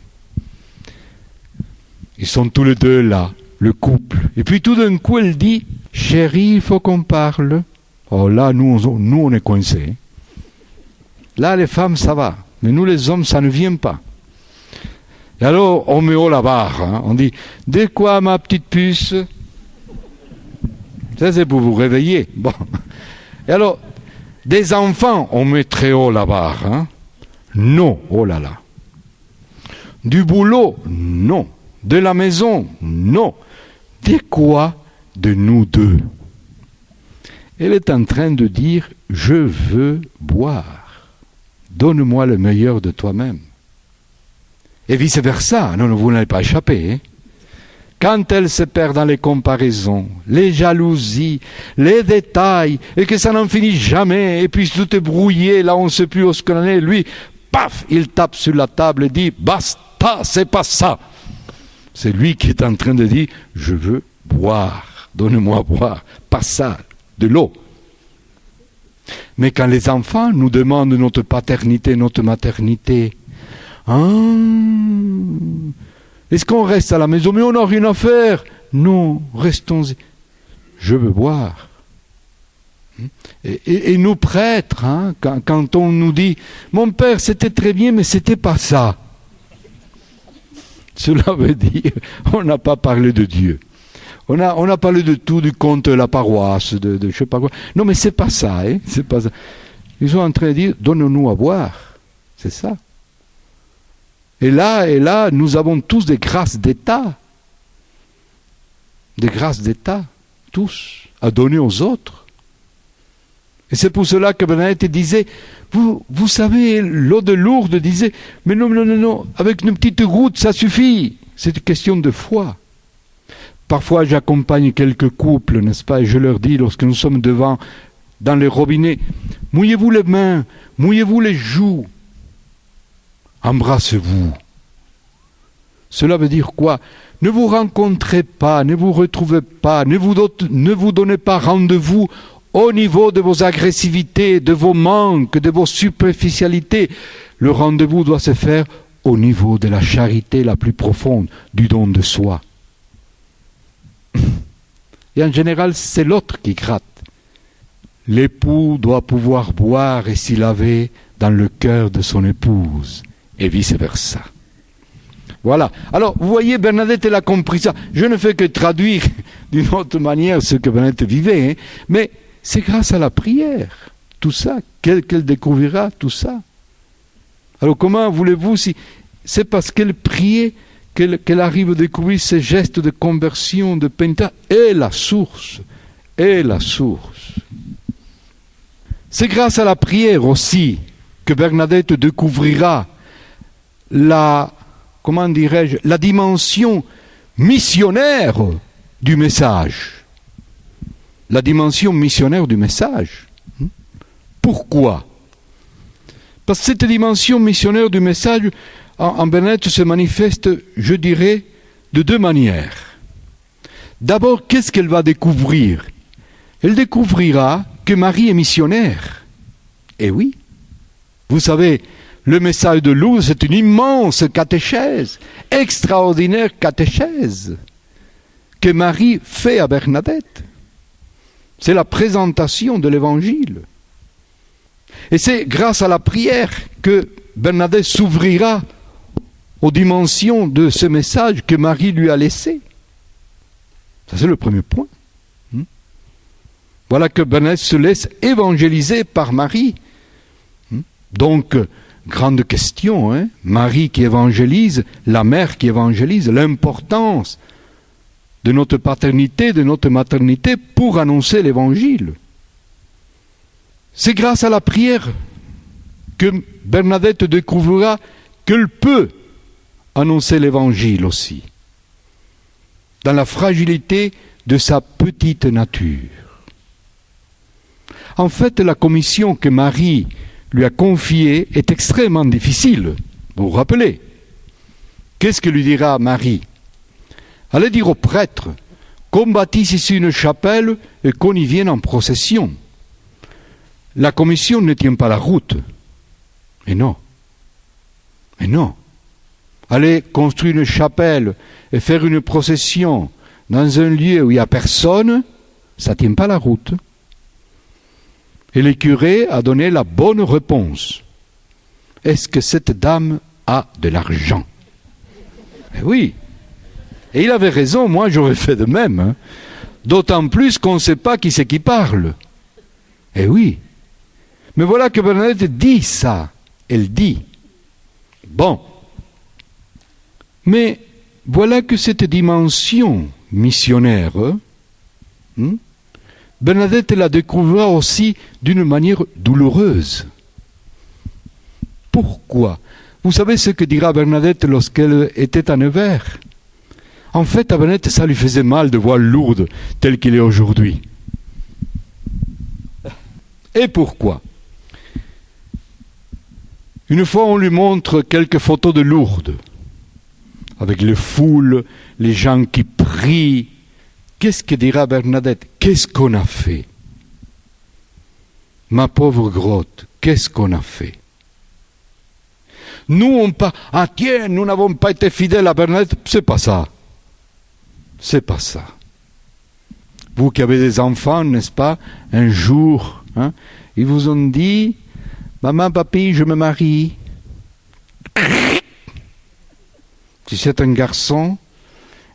Ils sont tous les deux là, le couple. Et puis tout d'un coup, elle dit, chérie, il faut qu'on parle. Oh là, nous on est coincés. Là, les femmes, ça va. Mais nous, les hommes, ça ne vient pas. Et alors, on met haut la barre. Hein. On dit, de quoi, ma petite puce? Ça, c'est pour vous réveiller. Bon. Et alors, des enfants, on met très haut la barre. Hein. Non. Oh là là. Du boulot? Non. De la maison? Non. De quoi? De nous deux. Elle est en train de dire, je veux boire. Donne-moi le meilleur de toi-même. Et vice-versa, non, vous n'allez pas échapper. Hein. Quand elle se perd dans les comparaisons, les jalousies, les détails, et que ça n'en finit jamais, et puis tout est brouillé, là on ne sait plus où ce qu'on en est, lui, paf, il tape sur la table et dit, basta, c'est pas ça. C'est lui qui est en train de dire, je veux boire, donne-moi à boire, pas ça, de l'eau. Mais quand les enfants nous demandent notre paternité, notre maternité, est-ce qu'on reste à la maison? Mais on n'a rien à faire. Non, restons-y. Je veux boire. Et nous prêtres, hein, quand on nous dit, mon père c'était très bien, mais c'était pas ça. Cela veut dire, on n'a pas parlé de Dieu. On a parlé de tout, du compte de la paroisse, de je sais pas quoi. Non, mais c'est pas ça, hein, c'est pas ça. Ils sont en train de dire, donne-nous à boire. C'est ça. Et là, nous avons tous des grâces d'État. Des grâces d'État, tous, à donner aux autres. Et c'est pour cela que Bernadette disait, vous savez, l'eau de Lourdes disait, mais non, avec une petite goutte, ça suffit. C'est une question de foi. Parfois, j'accompagne quelques couples, n'est-ce pas, et je leur dis, lorsque nous sommes devant, dans les robinets, mouillez-vous les mains, mouillez-vous les joues. embrassez-vous. Cela veut dire quoi? Ne vous rencontrez pas, ne vous retrouvez pas, ne vous donnez pas rendez-vous au niveau de vos agressivités, de vos manques, de vos superficialités. Le rendez-vous doit se faire au niveau de la charité la plus profonde, du don de soi. Et en général, c'est l'autre qui gratte. L'époux doit pouvoir boire et s'y laver dans le cœur de son épouse, et vice-versa. Voilà. Alors, vous voyez, Bernadette, elle a compris ça. Je ne fais que traduire d'une autre manière ce que Bernadette vivait, hein, mais c'est grâce à la prière, tout ça, qu'elle découvrira tout ça. Alors, comment voulez-vous, si c'est parce qu'elle priait qu'elle arrive à découvrir ces gestes de conversion, de pénitence, et la source. C'est grâce à la prière aussi que Bernadette découvrira la dimension missionnaire du message. La dimension missionnaire du message. Pourquoi? Parce que cette dimension missionnaire du message, en Bernadette, se manifeste, je dirais, de deux manières. D'abord, qu'est-ce qu'elle va découvrir? Elle découvrira que Marie est missionnaire. Eh oui. Vous savez, le message de Lourdes, c'est une immense catéchèse, extraordinaire catéchèse, que Marie fait à Bernadette. C'est la présentation de l'Évangile. Et c'est grâce à la prière que Bernadette s'ouvrira aux dimensions de ce message que Marie lui a laissé. Ça, c'est le premier point. Voilà que Bernadette se laisse évangéliser par Marie. Donc, grande question, hein? Marie qui évangélise, la mère qui évangélise, l'importance de notre paternité, de notre maternité pour annoncer l'Évangile. C'est grâce à la prière que Bernadette découvrira qu'elle peut annoncer l'Évangile aussi, dans la fragilité de sa petite nature. En fait, la commission que Marie lui a confiée est extrêmement difficile. Vous vous rappelez? Qu'est-ce que lui dira Marie? Allez dire au prêtre qu'on bâtisse ici une chapelle et qu'on y vienne en procession. La commission ne tient pas la route. Mais non. Aller construire une chapelle et faire une procession dans un lieu où il n'y a personne, ça ne tient pas la route. Et le curé a donné la bonne réponse. Est-ce que cette dame a de l'argent? Eh oui. Et il avait raison, moi j'aurais fait de même. Hein. D'autant plus qu'on ne sait pas qui c'est qui parle. Eh oui. Mais voilà que Bernadette dit ça. Elle dit. Bon. Mais voilà que cette dimension missionnaire, Bernadette la découvra aussi d'une manière douloureuse. Pourquoi? Vous savez ce que dira Bernadette lorsqu'elle était à Nevers? En fait, à Bernadette, ça lui faisait mal de voir Lourdes tel qu'il est aujourd'hui. Et pourquoi? Une fois, on lui montre quelques photos de Lourdes, avec les foules, les gens qui prient. Qu'est-ce que dira Bernadette? Qu'est-ce qu'on a fait? Ma pauvre grotte, qu'est-ce qu'on a fait? Nous, nous n'avons pas été fidèles à Bernadette. C'est pas ça. C'est pas ça. Vous qui avez des enfants, n'est-ce pas? Un jour, ils vous ont dit, maman, papi, je me marie. Si c'est un garçon,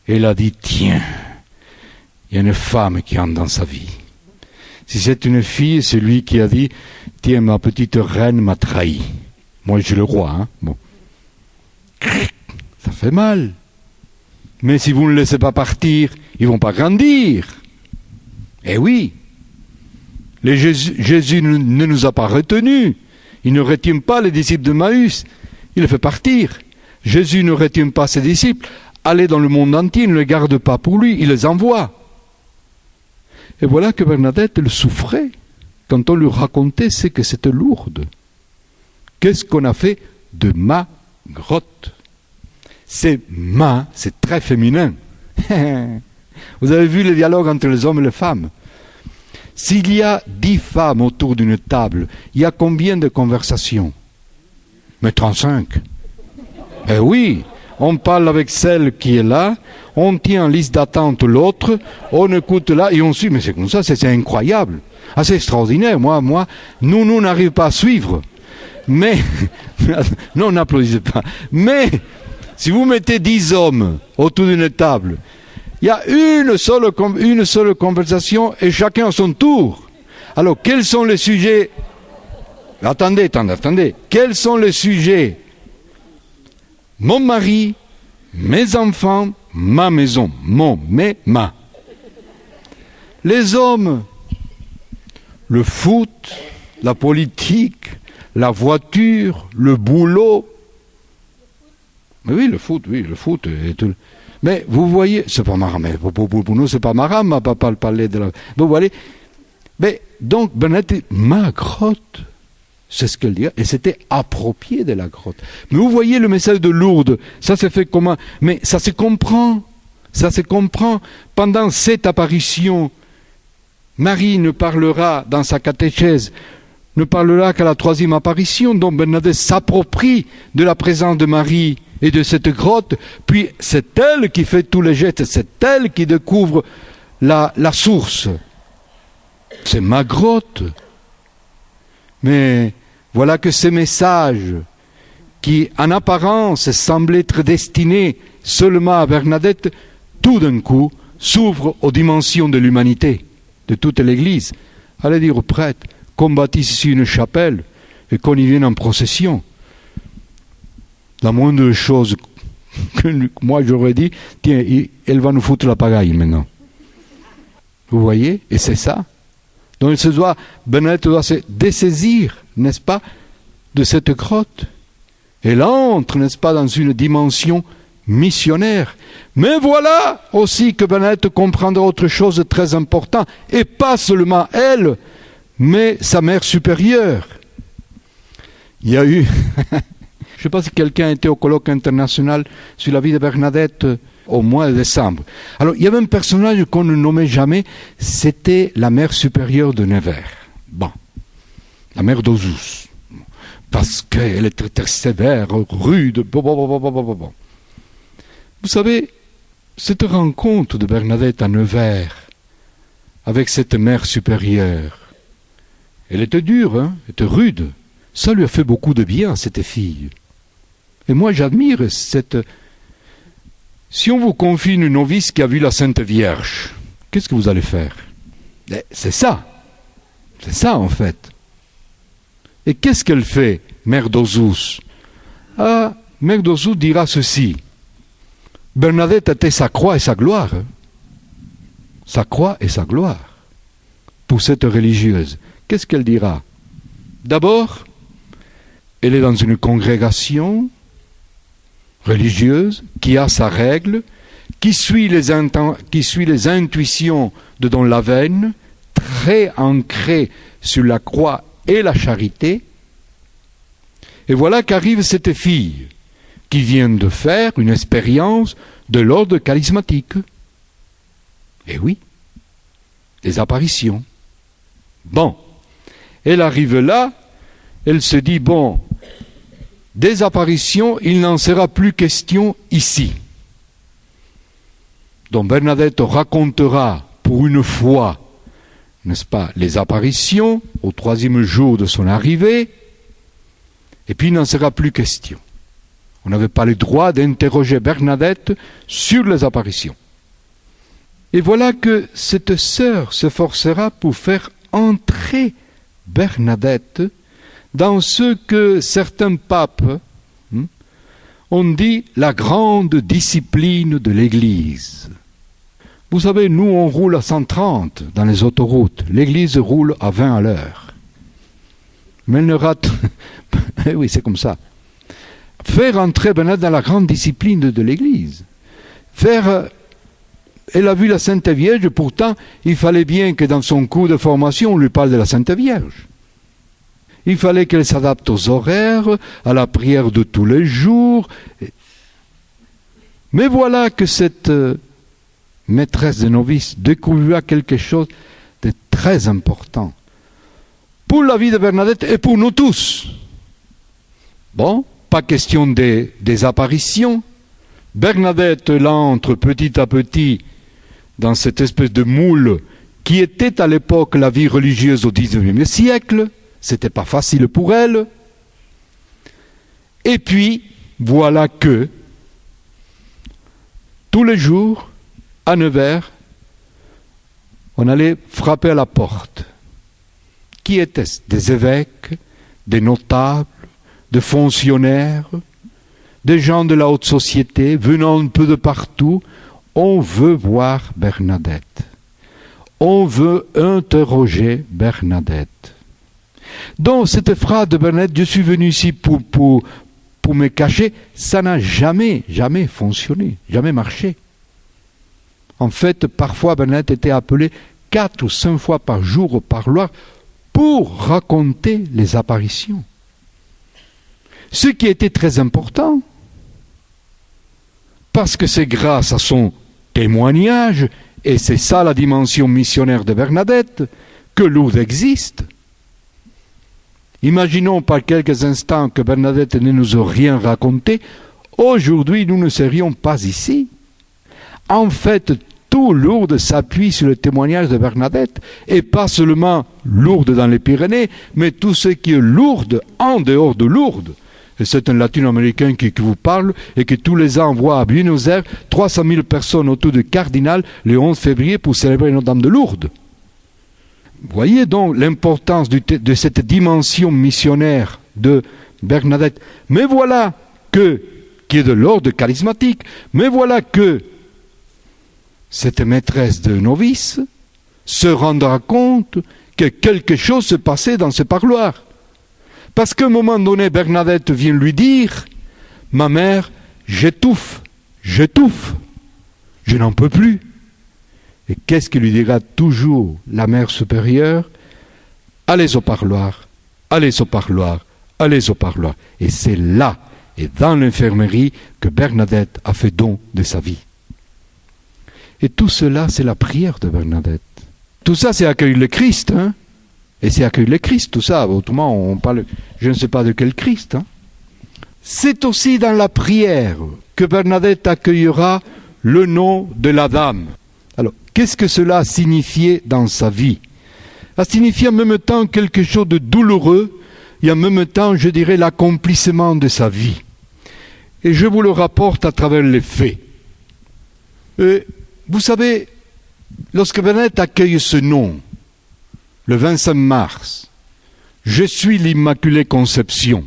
elle a dit, tiens, il y a une femme qui entre dans sa vie. Si c'est une fille, c'est lui qui a dit, tiens, ma petite reine m'a trahi. Moi, je suis le roi, Bon. Ça fait mal. Mais si vous ne les laissez pas partir, ils ne vont pas grandir. Eh oui. Jésus ne nous a pas retenus. Il ne retient pas les disciples de Maüs. Il les fait partir. Jésus ne retient pas ses disciples. Allez dans le monde entier, il ne les garde pas pour lui, il les envoie. Et voilà que Bernadette, elle souffrait quand on lui racontait ce que c'était Lourdes. Qu'est-ce qu'on a fait de ma grotte. C'est ma, c'est très féminin. Vous avez vu le dialogue entre les hommes et les femmes. S'il y a 10 femmes autour d'une table, il y a combien de conversations? Mais 35. Eh oui, on parle avec celle qui est là, on tient en liste d'attente l'autre, on écoute là et on suit. Mais c'est comme ça, c'est incroyable. Ah, c'est extraordinaire. Nous n'arrivons pas à suivre. Mais, non, n'applaudissez pas. Mais, si vous mettez 10 hommes autour d'une table, il y a une seule conversation et chacun à son tour. Alors, quels sont les sujets? Attendez. Quels sont les sujets? Mon mari, mes enfants, ma maison. Ma. Les hommes, le foot, la politique, la voiture, le boulot. Mais oui, le foot. Et tout. Mais vous voyez, c'est pas marrant, mais pour nous, c'est pas marrant, ma papa parler de la. Vous voyez. Mais donc, Bernadette, ma grotte, c'est ce qu'elle dit, et c'était approprié de la grotte. Mais vous voyez le message de Lourdes, ça se fait comment? Mais ça se comprend. Pendant cette apparition, Marie ne parlera dans sa catéchèse, ne parlera qu'à la 3e apparition, dont Bernadette s'approprie de la présence de Marie et de cette grotte, puis c'est elle qui fait tous les gestes, c'est elle qui découvre la source. C'est ma grotte. Mais voilà que ces messages, qui en apparence semblaient être destinés seulement à Bernadette, tout d'un coup s'ouvrent aux dimensions de l'humanité, de toute l'Église. Allez dire aux prêtres qu'on bâtisse ici une chapelle et qu'on y vienne en procession. La moindre chose que moi j'aurais dit, tiens, elle va nous foutre la pagaille maintenant. Vous voyez? Et c'est ça. Donc Bernadette doit se dessaisir, n'est-ce pas, de cette grotte. Elle entre, n'est-ce pas, dans une dimension missionnaire. Mais voilà aussi que Bernadette comprendra autre chose de très important, et pas seulement elle, mais sa mère supérieure. Il y a eu... Je ne sais pas si quelqu'un était au colloque international sur la vie de Bernadette au mois de décembre. Alors, il y avait un personnage qu'on ne nommait jamais, c'était la mère supérieure de Nevers. Bon, la mère d'Ozus. Parce qu'elle était très sévère, rude, Vous savez, cette rencontre de Bernadette à Nevers avec cette mère supérieure, elle était dure, hein, elle était rude. Ça lui a fait beaucoup de bien, cette fille. Et moi, j'admire cette... Si on vous confie une novice qui a vu la Sainte Vierge, qu'est-ce que vous allez faire? C'est ça. C'est ça, en fait. Et qu'est-ce qu'elle fait, Mère d'Ozus? Ah, Mère d'Ozus dira ceci. Bernadette était sa croix et sa gloire. Sa croix et sa gloire. Pour cette religieuse. Qu'est-ce qu'elle dira? D'abord, elle est dans une congrégation religieuse qui a sa règle, qui suit les intuitions de Don Lavenne, très ancrée sur la croix et la charité. Et voilà qu'arrive cette fille qui vient de faire une expérience de l'ordre charismatique. Et oui, les apparitions. Bon, elle arrive là, elle se dit, bon, des apparitions, il n'en sera plus question ici. Donc Bernadette racontera pour une fois, n'est-ce pas, les apparitions au 3e jour de son arrivée, et puis il n'en sera plus question. On n'avait pas le droit d'interroger Bernadette sur les apparitions. Et voilà que cette sœur se forcera pour faire entrer Bernadette dans ce que certains papes ont dit la grande discipline de l'Église. Vous savez, nous on roule à 130 dans les autoroutes, l'Église roule à 20 à l'heure. Mais elle ne rate... oui, c'est comme ça. Faire entrer Bernadette dans la grande discipline de l'Église. Elle a vu la Sainte Vierge, pourtant il fallait bien que dans son cours de formation on lui parle de la Sainte Vierge. Il fallait qu'elle s'adapte aux horaires, à la prière de tous les jours. Mais voilà que cette maîtresse de novices découvra quelque chose de très important pour la vie de Bernadette et pour nous tous. Bon, pas question des apparitions. Bernadette entre petit à petit dans cette espèce de moule qui était à l'époque la vie religieuse au XIXe siècle. C'était pas facile pour elle. Et puis, voilà que, tous les jours, à 9h, on allait frapper à la porte. Qui étaient-ce? Des évêques, des notables, des fonctionnaires, des gens de la haute société, venant un peu de partout. On veut voir Bernadette. On veut interroger Bernadette. Donc, cette phrase de Bernadette, je suis venu ici pour me cacher, ça n'a jamais fonctionné, jamais marché. En fait, parfois, Bernadette était appelée 4 ou 5 fois par jour au parloir pour raconter les apparitions. Ce qui était très important, parce que c'est grâce à son témoignage, et c'est ça la dimension missionnaire de Bernadette, que Lourdes existe. Imaginons par quelques instants que Bernadette ne nous a rien raconté. Aujourd'hui, nous ne serions pas ici. En fait, tout Lourdes s'appuie sur le témoignage de Bernadette, et pas seulement Lourdes dans les Pyrénées, mais tout ce qui est Lourdes en dehors de Lourdes. Et c'est un latino-américain qui vous parle et qui tous les ans envoie à Buenos Aires 300 000 personnes autour du Cardinal le 11 février pour célébrer Notre-Dame de Lourdes. Voyez donc l'importance de cette dimension missionnaire de Bernadette. Mais voilà qui est de l'ordre charismatique, mais voilà que cette maîtresse de novice se rendra compte que quelque chose se passait dans ce parloir. Parce qu'à un moment donné, Bernadette vient lui dire « Ma mère, j'étouffe, je n'en peux plus. » Et qu'est-ce que lui dira toujours la mère supérieure? Allez au parloir, allez au parloir, allez au parloir. Et c'est là, et dans l'infirmerie, que Bernadette a fait don de sa vie. Et tout cela, c'est la prière de Bernadette. Tout ça, c'est accueillir le Christ, hein? Et c'est accueillir le Christ, tout ça. Autrement, on parle, je ne sais pas de quel Christ, hein? C'est aussi dans la prière que Bernadette accueillera le nom de la dame. Alors, qu'est-ce que cela a signifié dans sa vie? Ça signifie en même temps quelque chose de douloureux et en même temps, je dirais, l'accomplissement de sa vie. Et je vous le rapporte à travers les faits. Vous savez, lorsque Bernadette accueille ce nom, le 25 mars, je suis l'Immaculée Conception.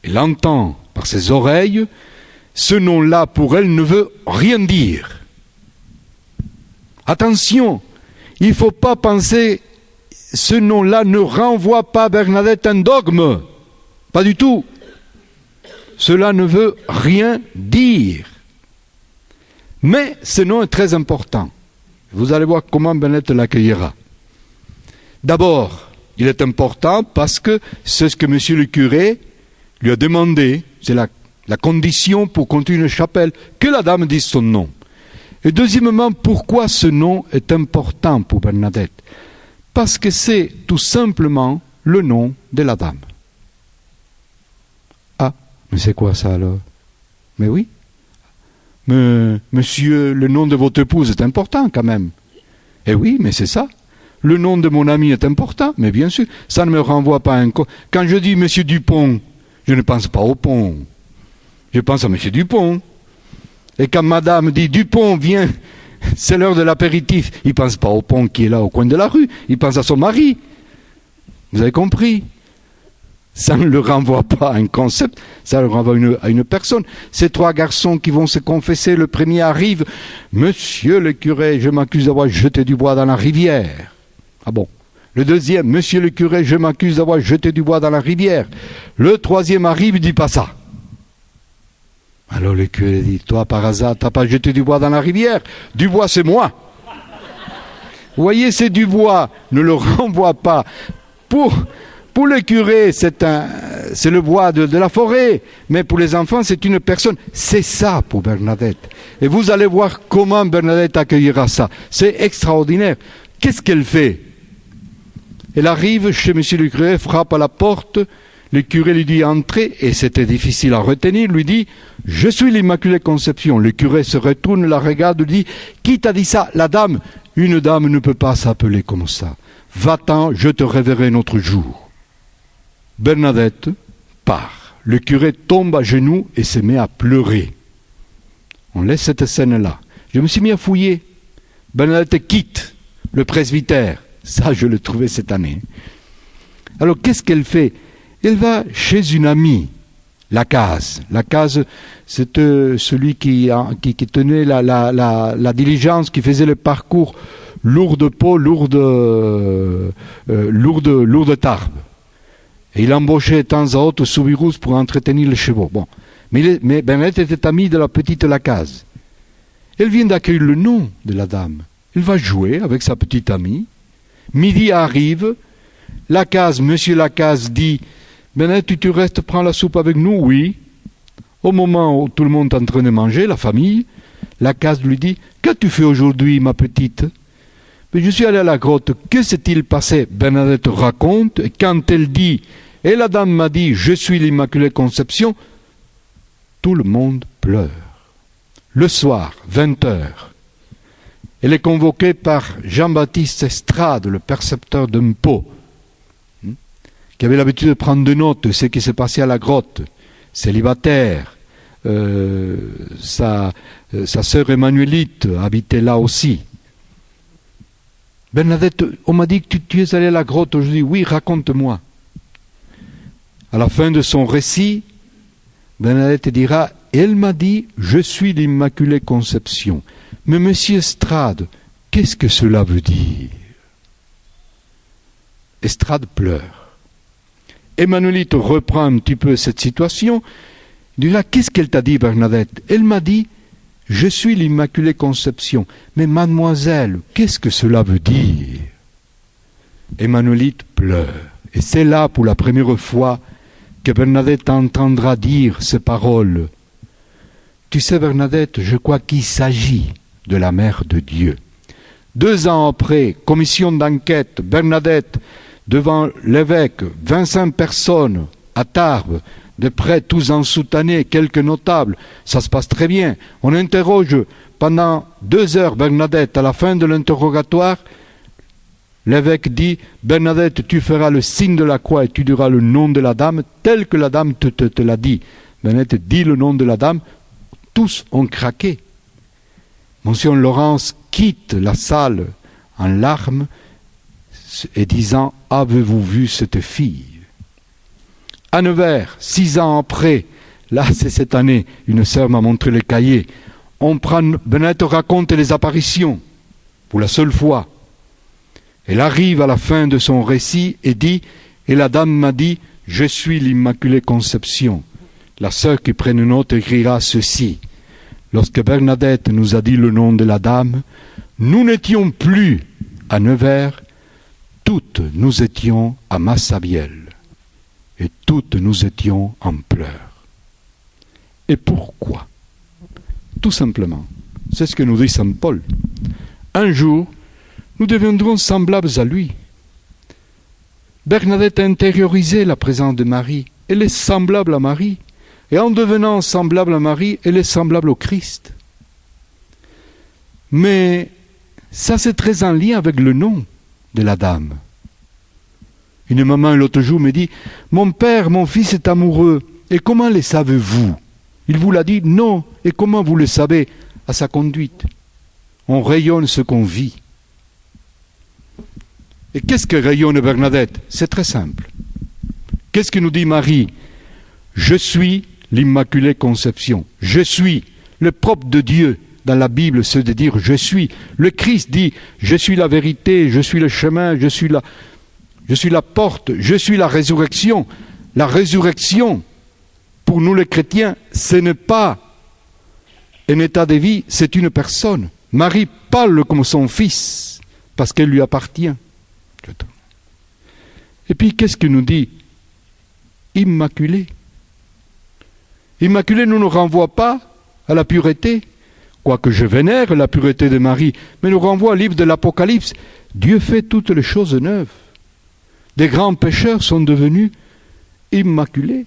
Elle entend par ses oreilles, ce nom-là pour elle ne veut rien dire. Attention, il ne faut pas penser, ce nom-là ne renvoie pas à Bernadette un dogme. Pas du tout. Cela ne veut rien dire. Mais ce nom est très important. Vous allez voir comment Bernadette l'accueillera. D'abord, il est important parce que c'est ce que monsieur le curé lui a demandé. C'est la condition pour continuer une chapelle, que la dame dise son nom. Et deuxièmement, pourquoi ce nom est important pour Bernadette? Parce que c'est tout simplement le nom de la dame. Ah, mais c'est quoi ça alors? Mais oui. Mais, monsieur, le nom de votre épouse est important quand même. Eh oui, mais c'est ça. Le nom de mon ami est important, mais bien sûr, ça ne me renvoie pas à un... Quand je dis monsieur Dupont, je ne pense pas au pont. Je pense à monsieur Dupont. Et quand madame dit Dupont, viens, c'est l'heure de l'apéritif, il ne pense pas au pont qui est là au coin de la rue, il pense à son mari. Vous avez compris? Ça ne le renvoie pas à un concept, ça le renvoie à une personne. Ces 3 garçons qui vont se confesser, le premier arrive, monsieur le curé, je m'accuse d'avoir jeté du bois dans la rivière. Ah bon? Le deuxième, monsieur le curé, je m'accuse d'avoir jeté du bois dans la rivière. Le troisième arrive, il ne dit pas ça. Alors le curé dit, toi par hasard, t'as pas jeté du bois dans la rivière? Du bois, c'est moi. Vous voyez, c'est du bois, ne le renvoie pas Pour le curé, c'est le bois de la forêt, mais pour les enfants, c'est une personne. C'est ça pour Bernadette. Et vous allez voir comment Bernadette accueillera ça. C'est extraordinaire. Qu'est-ce qu'elle fait? Elle arrive chez monsieur le curé, frappe à la porte, le curé lui dit entrez, et c'était difficile à retenir, lui dit je suis l'Immaculée Conception. Le curé se retourne, la regarde, lui dit qui t'a dit ça? La dame. Une dame ne peut pas s'appeler comme ça. Va-t'en, je te réveillerai un autre jour. Bernadette part. Le curé tombe à genoux et se met à pleurer. On laisse cette scène-là. Je me suis mis à fouiller. Bernadette quitte le presbytère. Ça, je le trouvais cette année. Alors, qu'est-ce qu'elle fait? Elle va chez une amie, Lacaze. Lacaze, c'était celui qui tenait la diligence, qui faisait le parcours Lourdes-Pau, Lourdes-Tarbes. Et il embauchait de temps à autre Soubirous pour entretenir les chevaux. Bon. Mais Bernadette était amie de la petite Lacaze. Elle vient d'accueillir le nom de la dame. Elle va jouer avec sa petite amie. Midi arrive. Lacaze, monsieur Lacaze dit « Bernadette, tu restes, prends la soupe avec nous ?» Oui. Au moment où tout le monde est en train de manger, la famille, Lacaze lui dit « Qu'as-tu fait aujourd'hui, ma petite ?» Mais je suis allé à la grotte. Que s'est-il passé? Bernadette raconte. Et quand elle dit « Et la dame m'a dit, je suis l'Immaculée Conception », tout le monde pleure. Le soir, 20h, elle est convoquée par Jean-Baptiste Estrade, le percepteur de Mpau, qui avait l'habitude de prendre des notes de ce qui s'est passé à la grotte. Célibataire, sa sœur Emmanuelite habitait là aussi. Bernadette, on m'a dit que tu es allée à la grotte aujourd'hui. Oui, raconte-moi. À la fin de son récit, Bernadette dira, elle m'a dit, je suis l'Immaculée Conception. Mais monsieur Estrade, qu'est-ce que cela veut dire? Estrade pleure. Emmanuelite reprend un petit peu cette situation. Il dira, qu'est-ce qu'elle t'a dit, Bernadette? Elle m'a dit, je suis l'Immaculée Conception. Mais mademoiselle, qu'est-ce que cela veut dire? Emmanuelite pleure. Et c'est là, pour la première fois, que Bernadette entendra dire ces paroles. Tu sais, Bernadette, je crois qu'il s'agit de la Mère de Dieu. 2 ans après, commission d'enquête, Bernadette, devant l'évêque, 25 personnes à Tarbes, de près tous en soutanaient, quelques notables, ça se passe très bien. On interroge pendant 2 heures Bernadette. À la fin de l'interrogatoire, l'évêque dit, Bernadette, tu feras le signe de la croix et tu diras le nom de la dame, tel que la dame te l'a dit. Bernadette dit le nom de la dame, tous ont craqué. Monsieur Laurence quitte la salle en larmes et disant, avez-vous vu cette fille? À Nevers, 6 ans après, là c'est cette année, une sœur m'a montré les cahiers, Bernadette raconte les apparitions, pour la seule fois. Elle arrive à la fin de son récit et dit, et la dame m'a dit, je suis l'Immaculée Conception. La sœur qui prenne note écrira ceci. Lorsque Bernadette nous a dit le nom de la dame, nous n'étions plus à Nevers, toutes nous étions à Massabielle. Et toutes nous étions en pleurs. Et pourquoi? Tout simplement, c'est ce que nous dit saint Paul. Un jour, nous deviendrons semblables à lui. Bernadette a intériorisé la présence de Marie. Elle est semblable à Marie. Et en devenant semblable à Marie, elle est semblable au Christ. Mais ça, c'est très en lien avec le nom de la dame. Une maman, l'autre jour, me dit « Mon père, mon fils est amoureux. Et comment le savez-vous » Il vous l'a dit « Non. Et comment vous le savez ?» À sa conduite. On rayonne ce qu'on vit. Et qu'est-ce que rayonne Bernadette? C'est très simple. Qu'est-ce que nous dit Marie? Je suis l'Immaculée Conception. Je suis le propre de Dieu. Dans la Bible, c'est de dire « je suis ». Le Christ dit « je suis la vérité, je suis le chemin, je suis la porte, je suis la résurrection ». La résurrection, pour nous les chrétiens, ce n'est pas un état de vie, c'est une personne. Marie parle comme son fils, parce qu'elle lui appartient. Et puis, qu'est-ce qu'il nous dit? Immaculée. Immaculée ne nous renvoie pas à la pureté, quoique je vénère la pureté de Marie, mais nous renvoie au livre de l'Apocalypse. Dieu fait toutes les choses neuves. Des grands pécheurs sont devenus immaculés,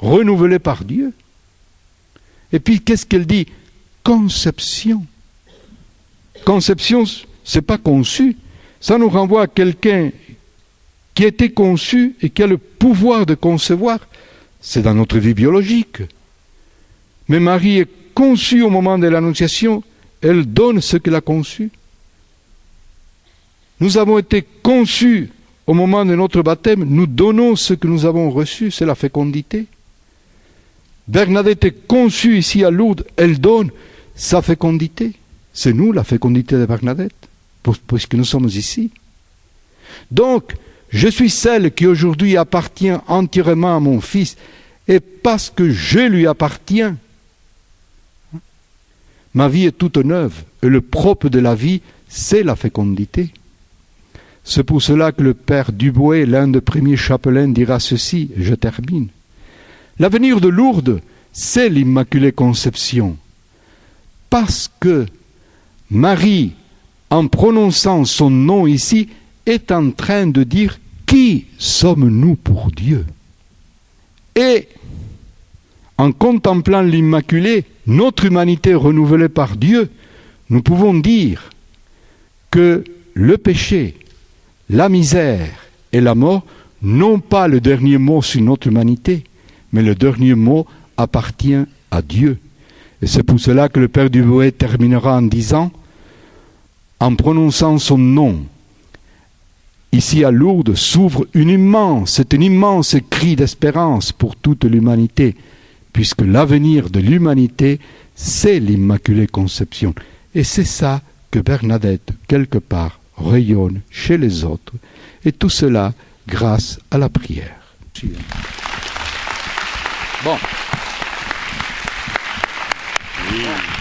renouvelés par Dieu. Et puis, qu'est-ce qu'elle dit? Conception. Conception, c'est pas conçu. Ça nous renvoie à quelqu'un qui a été conçu et qui a le pouvoir de concevoir. C'est dans notre vie biologique. Mais Marie est conçue au moment de l'Annonciation, elle donne ce qu'elle a conçu. Nous avons été conçus au moment de notre baptême, nous donnons ce que nous avons reçu, c'est la fécondité. Bernadette est conçue ici à Lourdes, elle donne sa fécondité. C'est nous la fécondité de Bernadette, puisque nous sommes ici. Donc, je suis celle qui aujourd'hui appartient entièrement à mon Fils, et parce que je lui appartiens, ma vie est toute neuve, et le propre de la vie, c'est la fécondité. C'est pour cela que le père Dubois, l'un des premiers chapelains, dira ceci, et je termine. L'avenir de Lourdes, c'est l'Immaculée Conception. Parce que Marie, en prononçant son nom ici, est en train de dire qui sommes-nous pour Dieu. Et en contemplant l'Immaculée, notre humanité renouvelée par Dieu, nous pouvons dire que le péché, la misère et la mort n'ont pas le dernier mot sur notre humanité, mais le dernier mot appartient à Dieu. Et c'est pour cela que le Père Dubois terminera en disant, en prononçant son nom, ici à Lourdes s'ouvre un immense cri d'espérance pour toute l'humanité, puisque l'avenir de l'humanité, c'est l'Immaculée Conception. Et c'est ça que Bernadette, quelque part, rayonne chez les autres, et tout cela grâce à la prière. Bon. Oui.